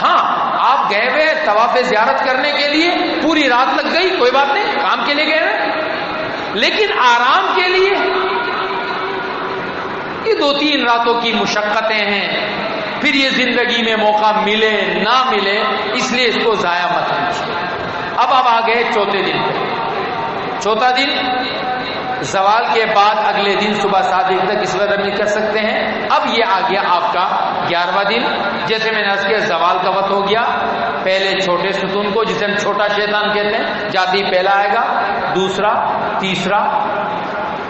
ہاں آپ گئے ہوئے طواف زیارت کرنے کے لیے، پوری رات لگ گئی، کوئی بات نہیں، کام کے لیے گئے ہوئے، لیکن آرام کے لیے یہ 2-3 راتوں کی مشقتیں ہیں۔ پھر یہ زندگی میں موقع ملے نہ ملے، اس لیے اس کو ضائع مت کیجیے۔ اب آ گئے 4تھے دن پہ۔ 4تھا دن زوال کے بعد اگلے دن صبح 7 بجے تک اس وقت رمی کر سکتے ہیں۔ اب یہ آ گیا آپ کا 11واں دن۔ جیسے میں نے عرض کیا، زوال کا وقت ہو گیا۔ پہلے چھوٹے ستون کو، جسے ہم چھوٹا شیطان کہتے ہیں، جاتی پہلا آئے گا، دوسرا، تیسرا۔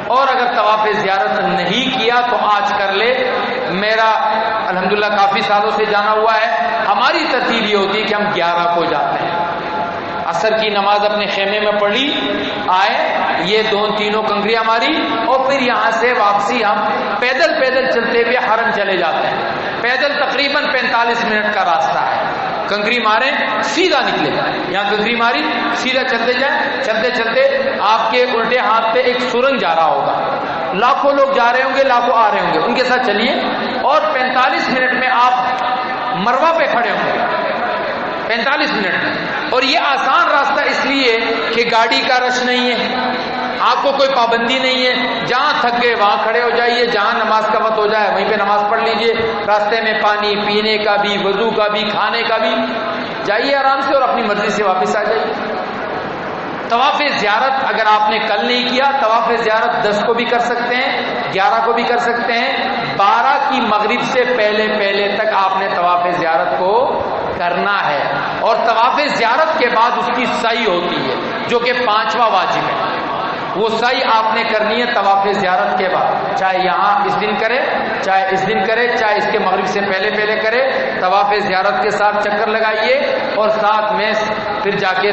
اور اگر طواف زیارت نہیں کیا تو آج کر لے۔ میرا الحمدللہ کافی سالوں سے جانا ہوا ہے، ہماری ترتیب یہ ہوتی ہے کہ ہم 11 کو جاتے ہیں، عصر کی نماز اپنے خیمے میں پڑھی، آئے، یہ 2-3 کنکریاں ماری، اور پھر یہاں سے واپسی ہم پیدل چلتے ہوئے حرم چلے جاتے ہیں۔ پیدل تقریباً 45 منٹ کا راستہ ہے۔ کنکری ماریں، سیدھا نکلے، یہاں کنکری ماری، سیدھا چلتے جائیں۔ چلتے چلتے آپ کے الٹے ہاتھ پہ ایک سرنگ جا رہا ہوگا، لاکھوں لوگ جا رہے ہوں گے، لاکھوں آ رہے ہوں گے، ان کے ساتھ چلیے، اور 45 منٹ میں آپ مروہ پہ کھڑے ہوں گے، 45 منٹ میں۔ اور یہ آسان راستہ اس لیے کہ گاڑی کا رش نہیں ہے، آپ کو کوئی پابندی نہیں ہے، جہاں تھک گئے وہاں کھڑے ہو جائیے، جہاں نماز کا وقت ہو جائے وہیں پہ نماز پڑھ لیجئے، راستے میں پانی پینے کا بھی، وضو کا بھی، کھانے کا بھی، جائیے آرام سے اور اپنی مرضی سے واپس آ جائیے۔ طواف زیارت اگر آپ نے کل نہیں کیا، طواف زیارت 10 کو بھی کر سکتے ہیں، 11 کو بھی کر سکتے ہیں، 12 کی مغرب سے پہلے تک آپ نے طواف زیارت کو کرنا ہے۔ اور طواف زیارت کے بعد اس کی سعی ہوتی ہے، جو کہ 5واں واجب ہے۔ وہ سعی آپ نے کرنی ہے طواف زیارت کے بعد، چاہے یہاں اس دن کرے، چاہے اس دن کرے، چاہے اس کے مغرب سے پہلے کرے، طواف زیارت کے ساتھ چکر لگائیے، اور ساتھ میں پھر جا کے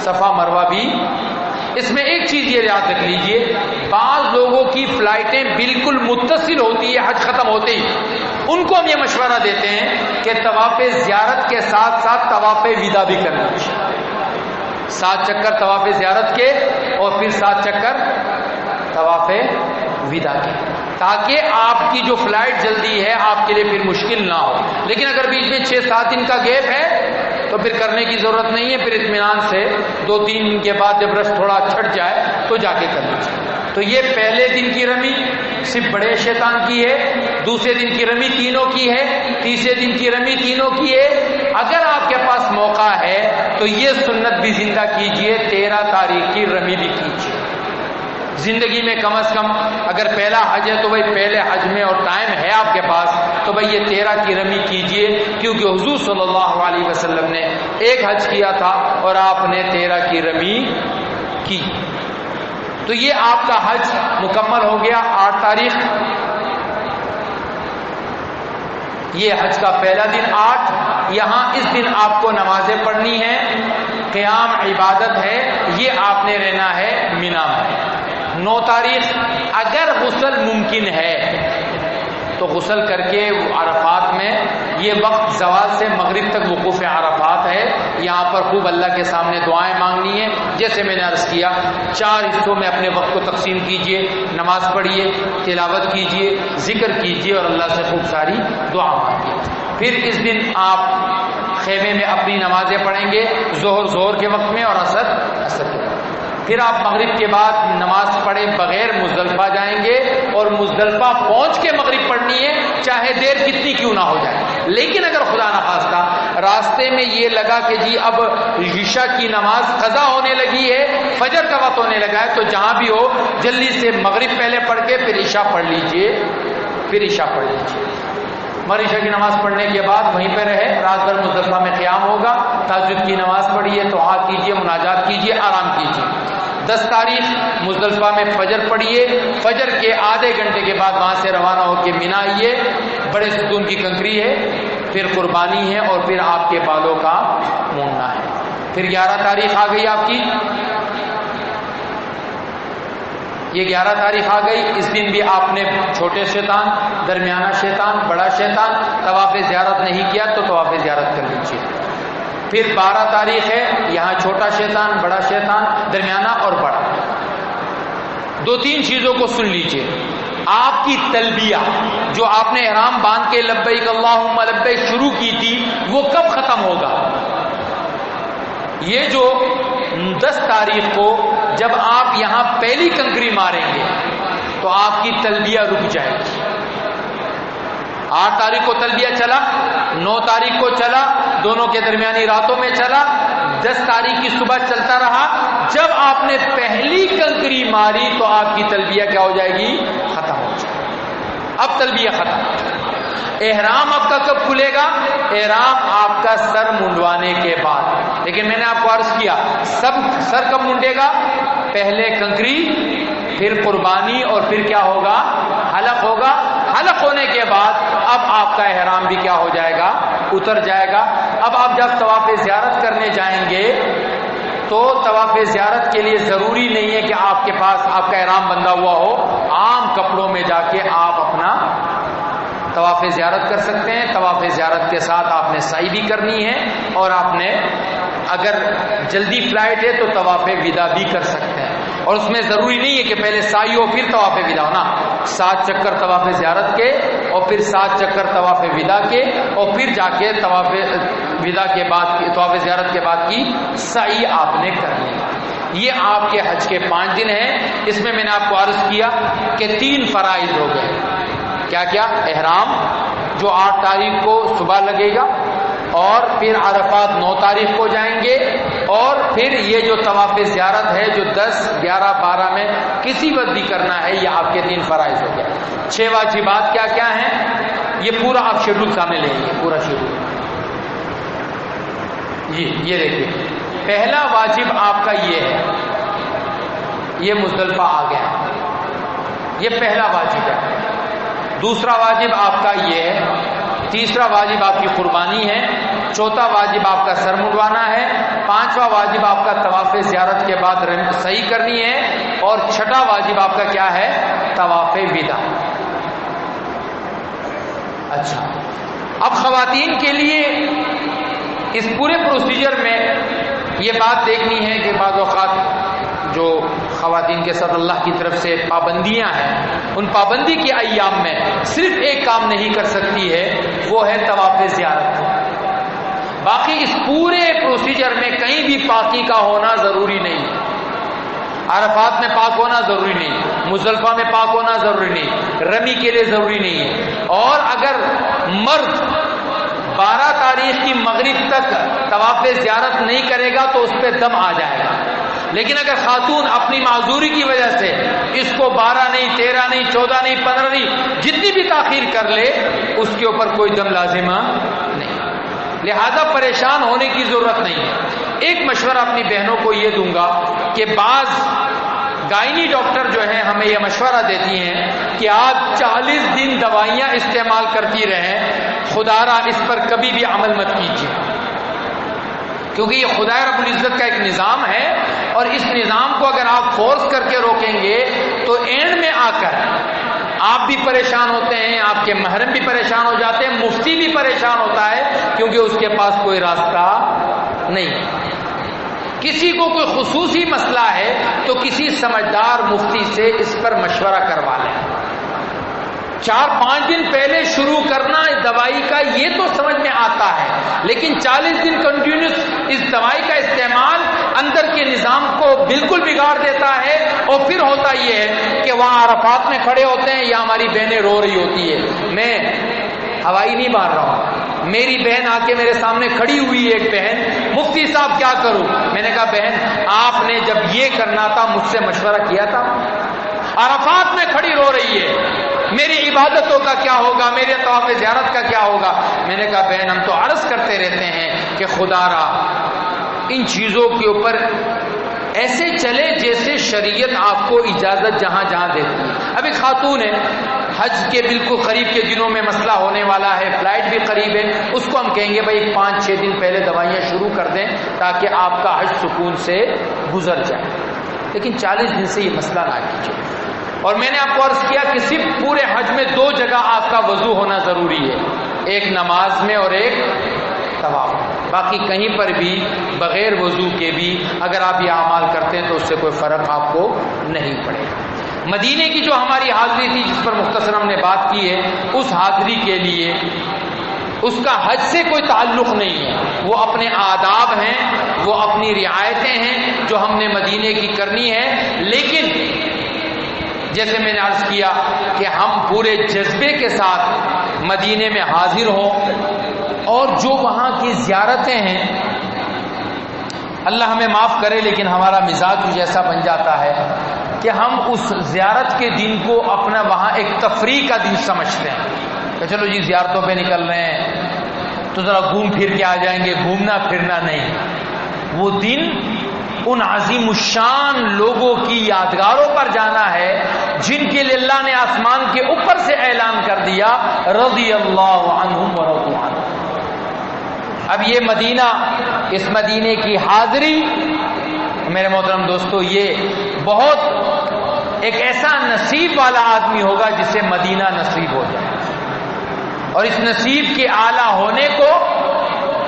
صفا مروہ بھی۔ اس میں ایک چیز یہ یاد رکھ لیجئے، بعض لوگوں کی فلائٹیں بالکل متصل ہوتی ہے حج ختم ہوتے ہی، ان کو ہم یہ مشورہ دیتے ہیں کہ طواف زیارت کے ساتھ ساتھ طواف وداع بھی کرنا چاہیے، 7 چکر طواف زیارت کے اور پھر 7 چکر طواف وداع کے، تاکہ آپ کی جو فلائٹ جلدی ہے آپ کے لیے پھر مشکل نہ ہو۔ لیکن اگر بیچ میں 6-7 دن کا گیپ ہے تو پھر کرنے کی ضرورت نہیں ہے، پھر اطمینان سے 2-3 دن کے بعد جب رش تھوڑا چھٹ جائے تو جا کے کر لیجیے۔ تو یہ پہلے دن کی رمی صرف بڑے شیطان کی ہے، دوسرے دن کی رمی تینوں کی ہے، تیسرے دن کی رمی تینوں کی ہے۔ اگر آپ کے پاس موقع ہے تو یہ سنت بھی زندہ کیجئے، 13 تاریخ کی رمی بھی کیجئے۔ زندگی میں کم از کم اگر پہلا حج ہے تو بھائی پہلے حج میں اور ٹائم ہے آپ کے پاس تو بھائی یہ 13 کی رمی کیجئے، کیونکہ حضور صلی اللہ علیہ وسلم نے ایک حج کیا تھا اور آپ نے 13 کی رمی کی، تو یہ آپ کا حج مکمل ہو گیا 8 تاریخ، یہ حج کا پہلا دن 8۔ یہاں اس دن آپ کو نمازیں پڑھنی ہیں، قیام عبادت ہے، یہ آپ نے رہنا ہے مینا میں۔ 9 تاریخ اگر غسل ممکن ہے تو غسل کر کے عرفات میں، یہ وقت زوال سے مغرب تک وقوف عرفات ہے، یہاں پر خوب اللہ کے سامنے دعائیں مانگنی ہے۔ جیسے میں نے عرض کیا 4 حصوں میں اپنے وقت کو تقسیم کیجئے، نماز پڑھیے، تلاوت کیجئے، ذکر کیجئے اور اللہ سے خوب ساری دعا مانگیے۔ پھر اس دن آپ خیمے میں اپنی نمازیں پڑھیں گے، ظہر کے وقت میں اور عصر کے وقت۔ پھر آپ مغرب کے بعد نماز پڑھے بغیر مزدلفہ جائیں گے اور مزدلفہ پہنچ کے مغرب پڑھنی ہے، چاہے دیر کتنی کیوں نہ ہو جائے۔ لیکن اگر خدا نخواستہ راستے میں یہ لگا کہ جی اب عشاء کی نماز قضا ہونے لگی ہے، فجر کا وقت ہونے لگا ہے، تو جہاں بھی ہو جلدی سے مغرب پہلے پڑھ کے پھر عشاء پڑھ لیجئے، مغرب عشاء کی نماز پڑھنے کے بعد وہیں پہ رہے، رات بھر مزدلفہ میں قیام ہوگا، تہجد کی نماز پڑھیے، دعا کیجیے، مناجات کیجیے، آرام کیجیے۔ 10 تاریخ مزدلفہ میں فجر پڑھیے، فجر کے آدھے گھنٹے کے بعد وہاں سے روانہ ہو کے مینا آئیے، بڑے ستون کی کنکری ہے، پھر قربانی ہے اور پھر آپ کے بالوں کا موننا ہے۔ پھر 11 تاریخ آ گئی آپ کی، یہ 11 تاریخ آ گئی، اس دن بھی آپ نے چھوٹے شیطان، درمیانہ شیطان، بڑا شیطان، طواف زیارت نہیں کیا تو طواف زیارت کر لیجیے۔ پھر 12 تاریخ ہے، یہاں چھوٹا شیطان، بڑا شیطان، درمیانہ اور بڑا۔ 2-3 چیزوں کو سن لیجیے، آپ کی تلبیہ جو آپ نے احرام باندھ کے لبیک اللہم لبیک شروع کی تھی وہ کب ختم ہوگا؟ یہ جو 10 تاریخ کو جب آپ یہاں پہلی کنکری ماریں گے تو آپ کی تلبیہ رک جائے گی۔ 8 تاریخ کو تلبیہ چلا، 9 تاریخ کو چلا، دونوں کے درمیانی راتوں میں چلا، 10 تاریخ کی صبح چلتا رہا۔ جب آپ نے پہلی کنکری ماری تو آپ کی تلبیہ کیا ہو جائے گی؟ ختم ہو جائے گی۔ اب تلبیہ ختم۔ احرام آپ کا کب کھلے گا؟ احرام آپ کا سر منڈوانے کے بعد۔ لیکن میں نے آپ کو عرض کیا سر کب منڈے گا؟ پہلے کنکری، پھر قربانی اور پھر کیا ہوگا؟ حلق ہوگا۔ حلق ہونے کے بعد اب آپ کا احرام بھی کیا ہو جائے گا؟ اتر جائے گا۔ اب آپ جب طواف زیارت کرنے جائیں گے تو طواف زیارت کے لیے ضروری نہیں ہے کہ آپ کے پاس آپ کا احرام بندھا ہوا ہو، عام کپڑوں میں جا کے آپ اپنا طواف زیارت کر سکتے ہیں۔ طواف زیارت کے ساتھ آپ نے سعی بھی کرنی ہے اور آپ نے اگر جلدی فلائٹ ہے تو طواف وداع بھی کر سکتے ہیں، اور اس میں ضروری نہیں ہے کہ پہلے سعی ہو پھر طواف وداع ہونا۔ 7 چکر طواف زیارت کے اور پھر 7 چکر طواف وداع کے اور پھر جا کے طواف وداع کے بعد طواف زیارت کے بعد کی سعی آپ نے کرنی ہے۔ یہ آپ کے حج کے 5 دن ہیں۔ اس میں نے آپ کو عرض کیا کہ 3 فرائض ہو گئے۔ کیا کیا؟ احرام جو 8 تاریخ کو صبح لگے گا، اور پھر عرفات 9 تاریخ کو جائیں گے، اور پھر یہ جو طواف زیارت ہے جو 10، 11، 12 میں کسی وقت بھی کرنا ہے، یہ آپ کے 3 فرائض ہو گئے۔ 6 واجبات کیا کیا ہیں؟ یہ پورا آپ شیڈول سامنے لیں گے، پورا شیڈول یہ دیکھیے۔ پہلا واجب آپ کا یہ ہے، یہ مزدلفہ آ گیا، یہ پہلا واجب ہے۔ دوسرا واجب آپ کا یہ ہے، تیسرا واجب آپ کی قربانی ہے، چوتھا واجب آپ کا سر منڈوانا ہے، 5واں واجب آپ کا طواف زیارت کے بعد صحیح کرنی ہے، اور 6واں واجب آپ کا کیا ہے؟ طواف وداع۔ اچھا، اب خواتین کے لیے اس پورے پروسیجر میں یہ بات دیکھنی ہے کہ بعض اوقات جو خواتین کے ساتھ اللہ کی طرف سے پابندیاں ہیں، ان پابندی کے ایام میں صرف ایک کام نہیں کر سکتی ہے، وہ ہے طواف زیارت۔ باقی اس پورے پروسیجر میں کہیں بھی پاکی کا ہونا ضروری نہیں، عرفات میں پاک ہونا ضروری نہیں، مزدلفہ میں پاک ہونا ضروری نہیں، رمی کے لیے ضروری نہیں ہے۔ اور اگر مرد 12 تاریخ کی مغرب تک طواف زیارت نہیں کرے گا تو اس پہ دم آ جائے گا، لیکن اگر خاتون اپنی معذوری کی وجہ سے اس کو 12 نہیں 13 نہیں 14 نہیں 15 نہیں جتنی بھی تاخیر کر لے اس کے اوپر کوئی دم لازمہ نہیں، لہذا پریشان ہونے کی ضرورت نہیں ہے۔ ایک مشورہ اپنی بہنوں کو یہ دوں گا کہ بعض گائنی ڈاکٹر جو ہیں ہمیں یہ مشورہ دیتی ہیں کہ آپ 40 دن دوائیاں استعمال کرتی رہیں، خدا را اس پر کبھی بھی عمل مت کیجیے، کیونکہ یہ خدا رب العزت کا ایک نظام ہے، اور اس نظام کو اگر آپ فورس کر کے روکیں گے تو اینڈ میں آ کر آپ بھی پریشان ہوتے ہیں، آپ کے محرم بھی پریشان ہو جاتے ہیں، مفتی بھی پریشان ہوتا ہے، کیونکہ اس کے پاس کوئی راستہ نہیں۔ کسی کو کوئی خصوصی مسئلہ ہے تو کسی سمجھدار مفتی سے اس پر مشورہ کروا لیں۔ 4-5 دن پہلے شروع کرنا دوائی کا یہ تو سمجھ میں آتا ہے، لیکن 40 دن کنٹینیوس اس دوائی کا استعمال اندر کے نظام کو بالکل بگاڑ دیتا ہے، اور پھر ہوتا یہ ہے کہ وہاں عرفات میں کھڑے ہوتے ہیں یا ہماری بہنیں رو رہی ہوتی ہے۔ میں ہوائی نہیں مار رہا ہوں، میری بہن آ کے میرے سامنے کھڑی ہوئی ہے، ایک بہن، مفتی صاحب کیا کروں؟ میں نے کہا بہن آپ نے جب یہ کرنا تھا مجھ سے مشورہ کیا تھا؟ عرفات میں کھڑی رو رہی ہے، میری عبادتوں کا کیا ہوگا، میرے طواف زیارت کا کیا ہوگا؟ میں نے کہا بہن ہم تو عرض کرتے رہتے ہیں کہ خدا را ان چیزوں کے اوپر ایسے چلے جیسے شریعت آپ کو اجازت جہاں جہاں دیتی ہے۔ ابھی خاتون ہے، حج کے بالکل قریب کے دنوں میں مسئلہ ہونے والا ہے، فلائٹ بھی قریب ہے، اس کو ہم کہیں گے بھائی 5-6 دن پہلے دوائیاں شروع کر دیں تاکہ آپ کا حج سکون سے گزر جائے، لیکن 40 دن سے یہ مسئلہ نہ کیجیے۔ اور میں نے آپ کو عرض کیا کہ صرف پورے حج میں 2 جگہ آپ کا وضو ہونا ضروری ہے، ایک نماز میں اور ایک طواف، باقی کہیں پر بھی بغیر وضو کے بھی اگر آپ یہ اعمال کرتے ہیں تو اس سے کوئی فرق آپ کو نہیں پڑے گا۔ مدینے کی جو ہماری حاضری تھی جس پر مختصر ہم نے بات کی ہے، اس حاضری کے لیے اس کا حج سے کوئی تعلق نہیں ہے، وہ اپنے آداب ہیں، وہ اپنی رعایتیں ہیں جو ہم نے مدینے کی کرنی ہے، لیکن جیسے میں نے عرض کیا کہ ہم پورے جذبے کے ساتھ مدینے میں حاضر ہوں، اور جو وہاں کی زیارتیں ہیں اللہ ہمیں معاف کرے لیکن ہمارا مزاج کچھ ایسا بن جاتا ہے کہ ہم اس زیارت کے دن کو اپنا وہاں ایک تفریح کا دن سمجھتے ہیں کہ چلو جی زیارتوں پہ نکل رہے ہیں تو ذرا گھوم پھر کے آ جائیں گے، گھومنا پھرنا نہیں۔ وہ دن ان عظیم الشان لوگوں کی یادگاروں پر جانا ہے جن کے لیے اللہ نے آسمان کے اوپر سے اعلان کر دیا رضی اللہ عنہم ورضوا عنہ۔ اب یہ مدینہ، اس مدینے کی حاضری میرے محترم دوستو، یہ بہت ایک ایسا نصیب والا آدمی ہوگا جسے مدینہ نصیب ہو جائے، اور اس نصیب کے اعلیٰ ہونے کو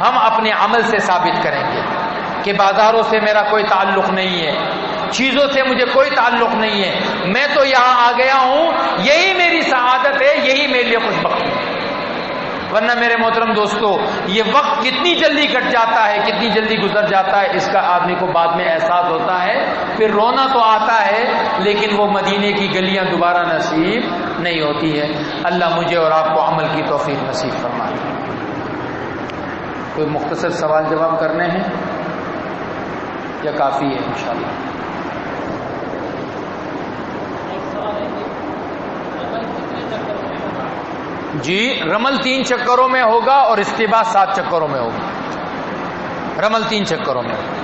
ہم اپنے عمل سے ثابت کریں گے کہ بازاروں سے میرا کوئی تعلق نہیں ہے، چیزوں سے مجھے کوئی تعلق نہیں ہے، میں تو یہاں آ گیا ہوں، یہی میری سعادت ہے، یہی میرے لیے خوش بختی ہے۔ ورنہ میرے محترم دوستو یہ وقت کتنی جلدی کٹ جاتا ہے، کتنی جلدی گزر جاتا ہے، اس کا آدمی کو بعد میں احساس ہوتا ہے، پھر رونا تو آتا ہے لیکن وہ مدینے کی گلیاں دوبارہ نصیب نہیں ہوتی ہے۔ اللہ مجھے اور آپ کو عمل کی توفیق نصیب فرمائے۔ کوئی مختصر سوال جواب کرنے ہیں یا کافی ہے انشاءاللہ؟ جی رمل 3 چکروں میں ہوگا اور استباح 7 چکروں میں ہوگا۔ رمل 3 چکروں میں ہوگا۔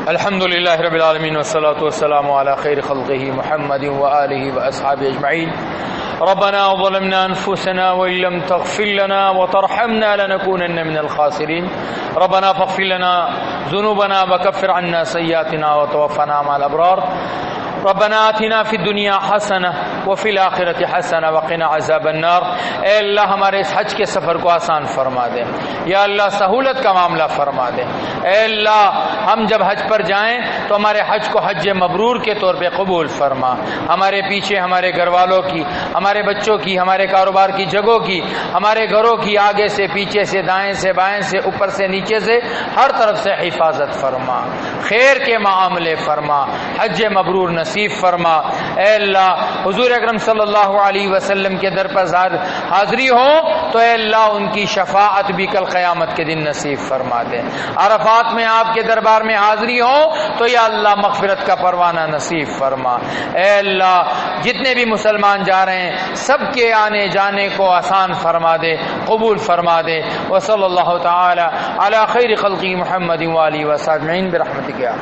الحمدللہ رب العالمین والصلاة والسلام علی خیر خلقہ محمد وآلہ واصحابہ اجمعین۔ ربنا ظلمنا انفسنا وان لم تغفر لنا وترحمنا لنكونن من الخاسرين ربنا فاغفر لنا ذنوبنا وكفر عنا سيئاتنا وتوفنا مع الابرار ربنا آتنا فی الدنیا حسنہ وفی الآخرۃ حسنہ وقنا عذاب النار۔ اے اللہ ہمارے اس حج کے سفر کو آسان فرما دے، یا اللہ سہولت کا معاملہ فرما دے۔ اے اللہ ہم جب حج پر جائیں تو ہمارے حج کو حج مبرور کے طور پہ قبول فرما، ہمارے پیچھے ہمارے گھر والوں کی، ہمارے بچوں کی، ہمارے کاروبار کی جگہوں کی، ہمارے گھروں کی، آگے سے پیچھے سے دائیں سے بائیں سے اوپر سے نیچے سے ہر طرف سے حفاظت فرما، خیر کے معاملے فرما، حج مبرور نصیب فرما۔ اے اللہ حضور اکرم صلی اللہ علیہ وسلم کے در پر حاضری ہو تو اے اللہ ان کی شفاعت بھی کل قیامت کے دن نصیب فرما دے. عرفات میں آپ کے دربار میں حاضری ہو تو یا اللہ مغفرت کا پروانہ نصیب فرما. اے اللہ جتنے بھی مسلمان جا رہے ہیں سب کے آنے جانے کو آسان فرما دے، قبول فرما دے. وصلی اللہ تعالی علی خیر خلقی محمد وآلہ وصحبہ اجمعین برحمتک یا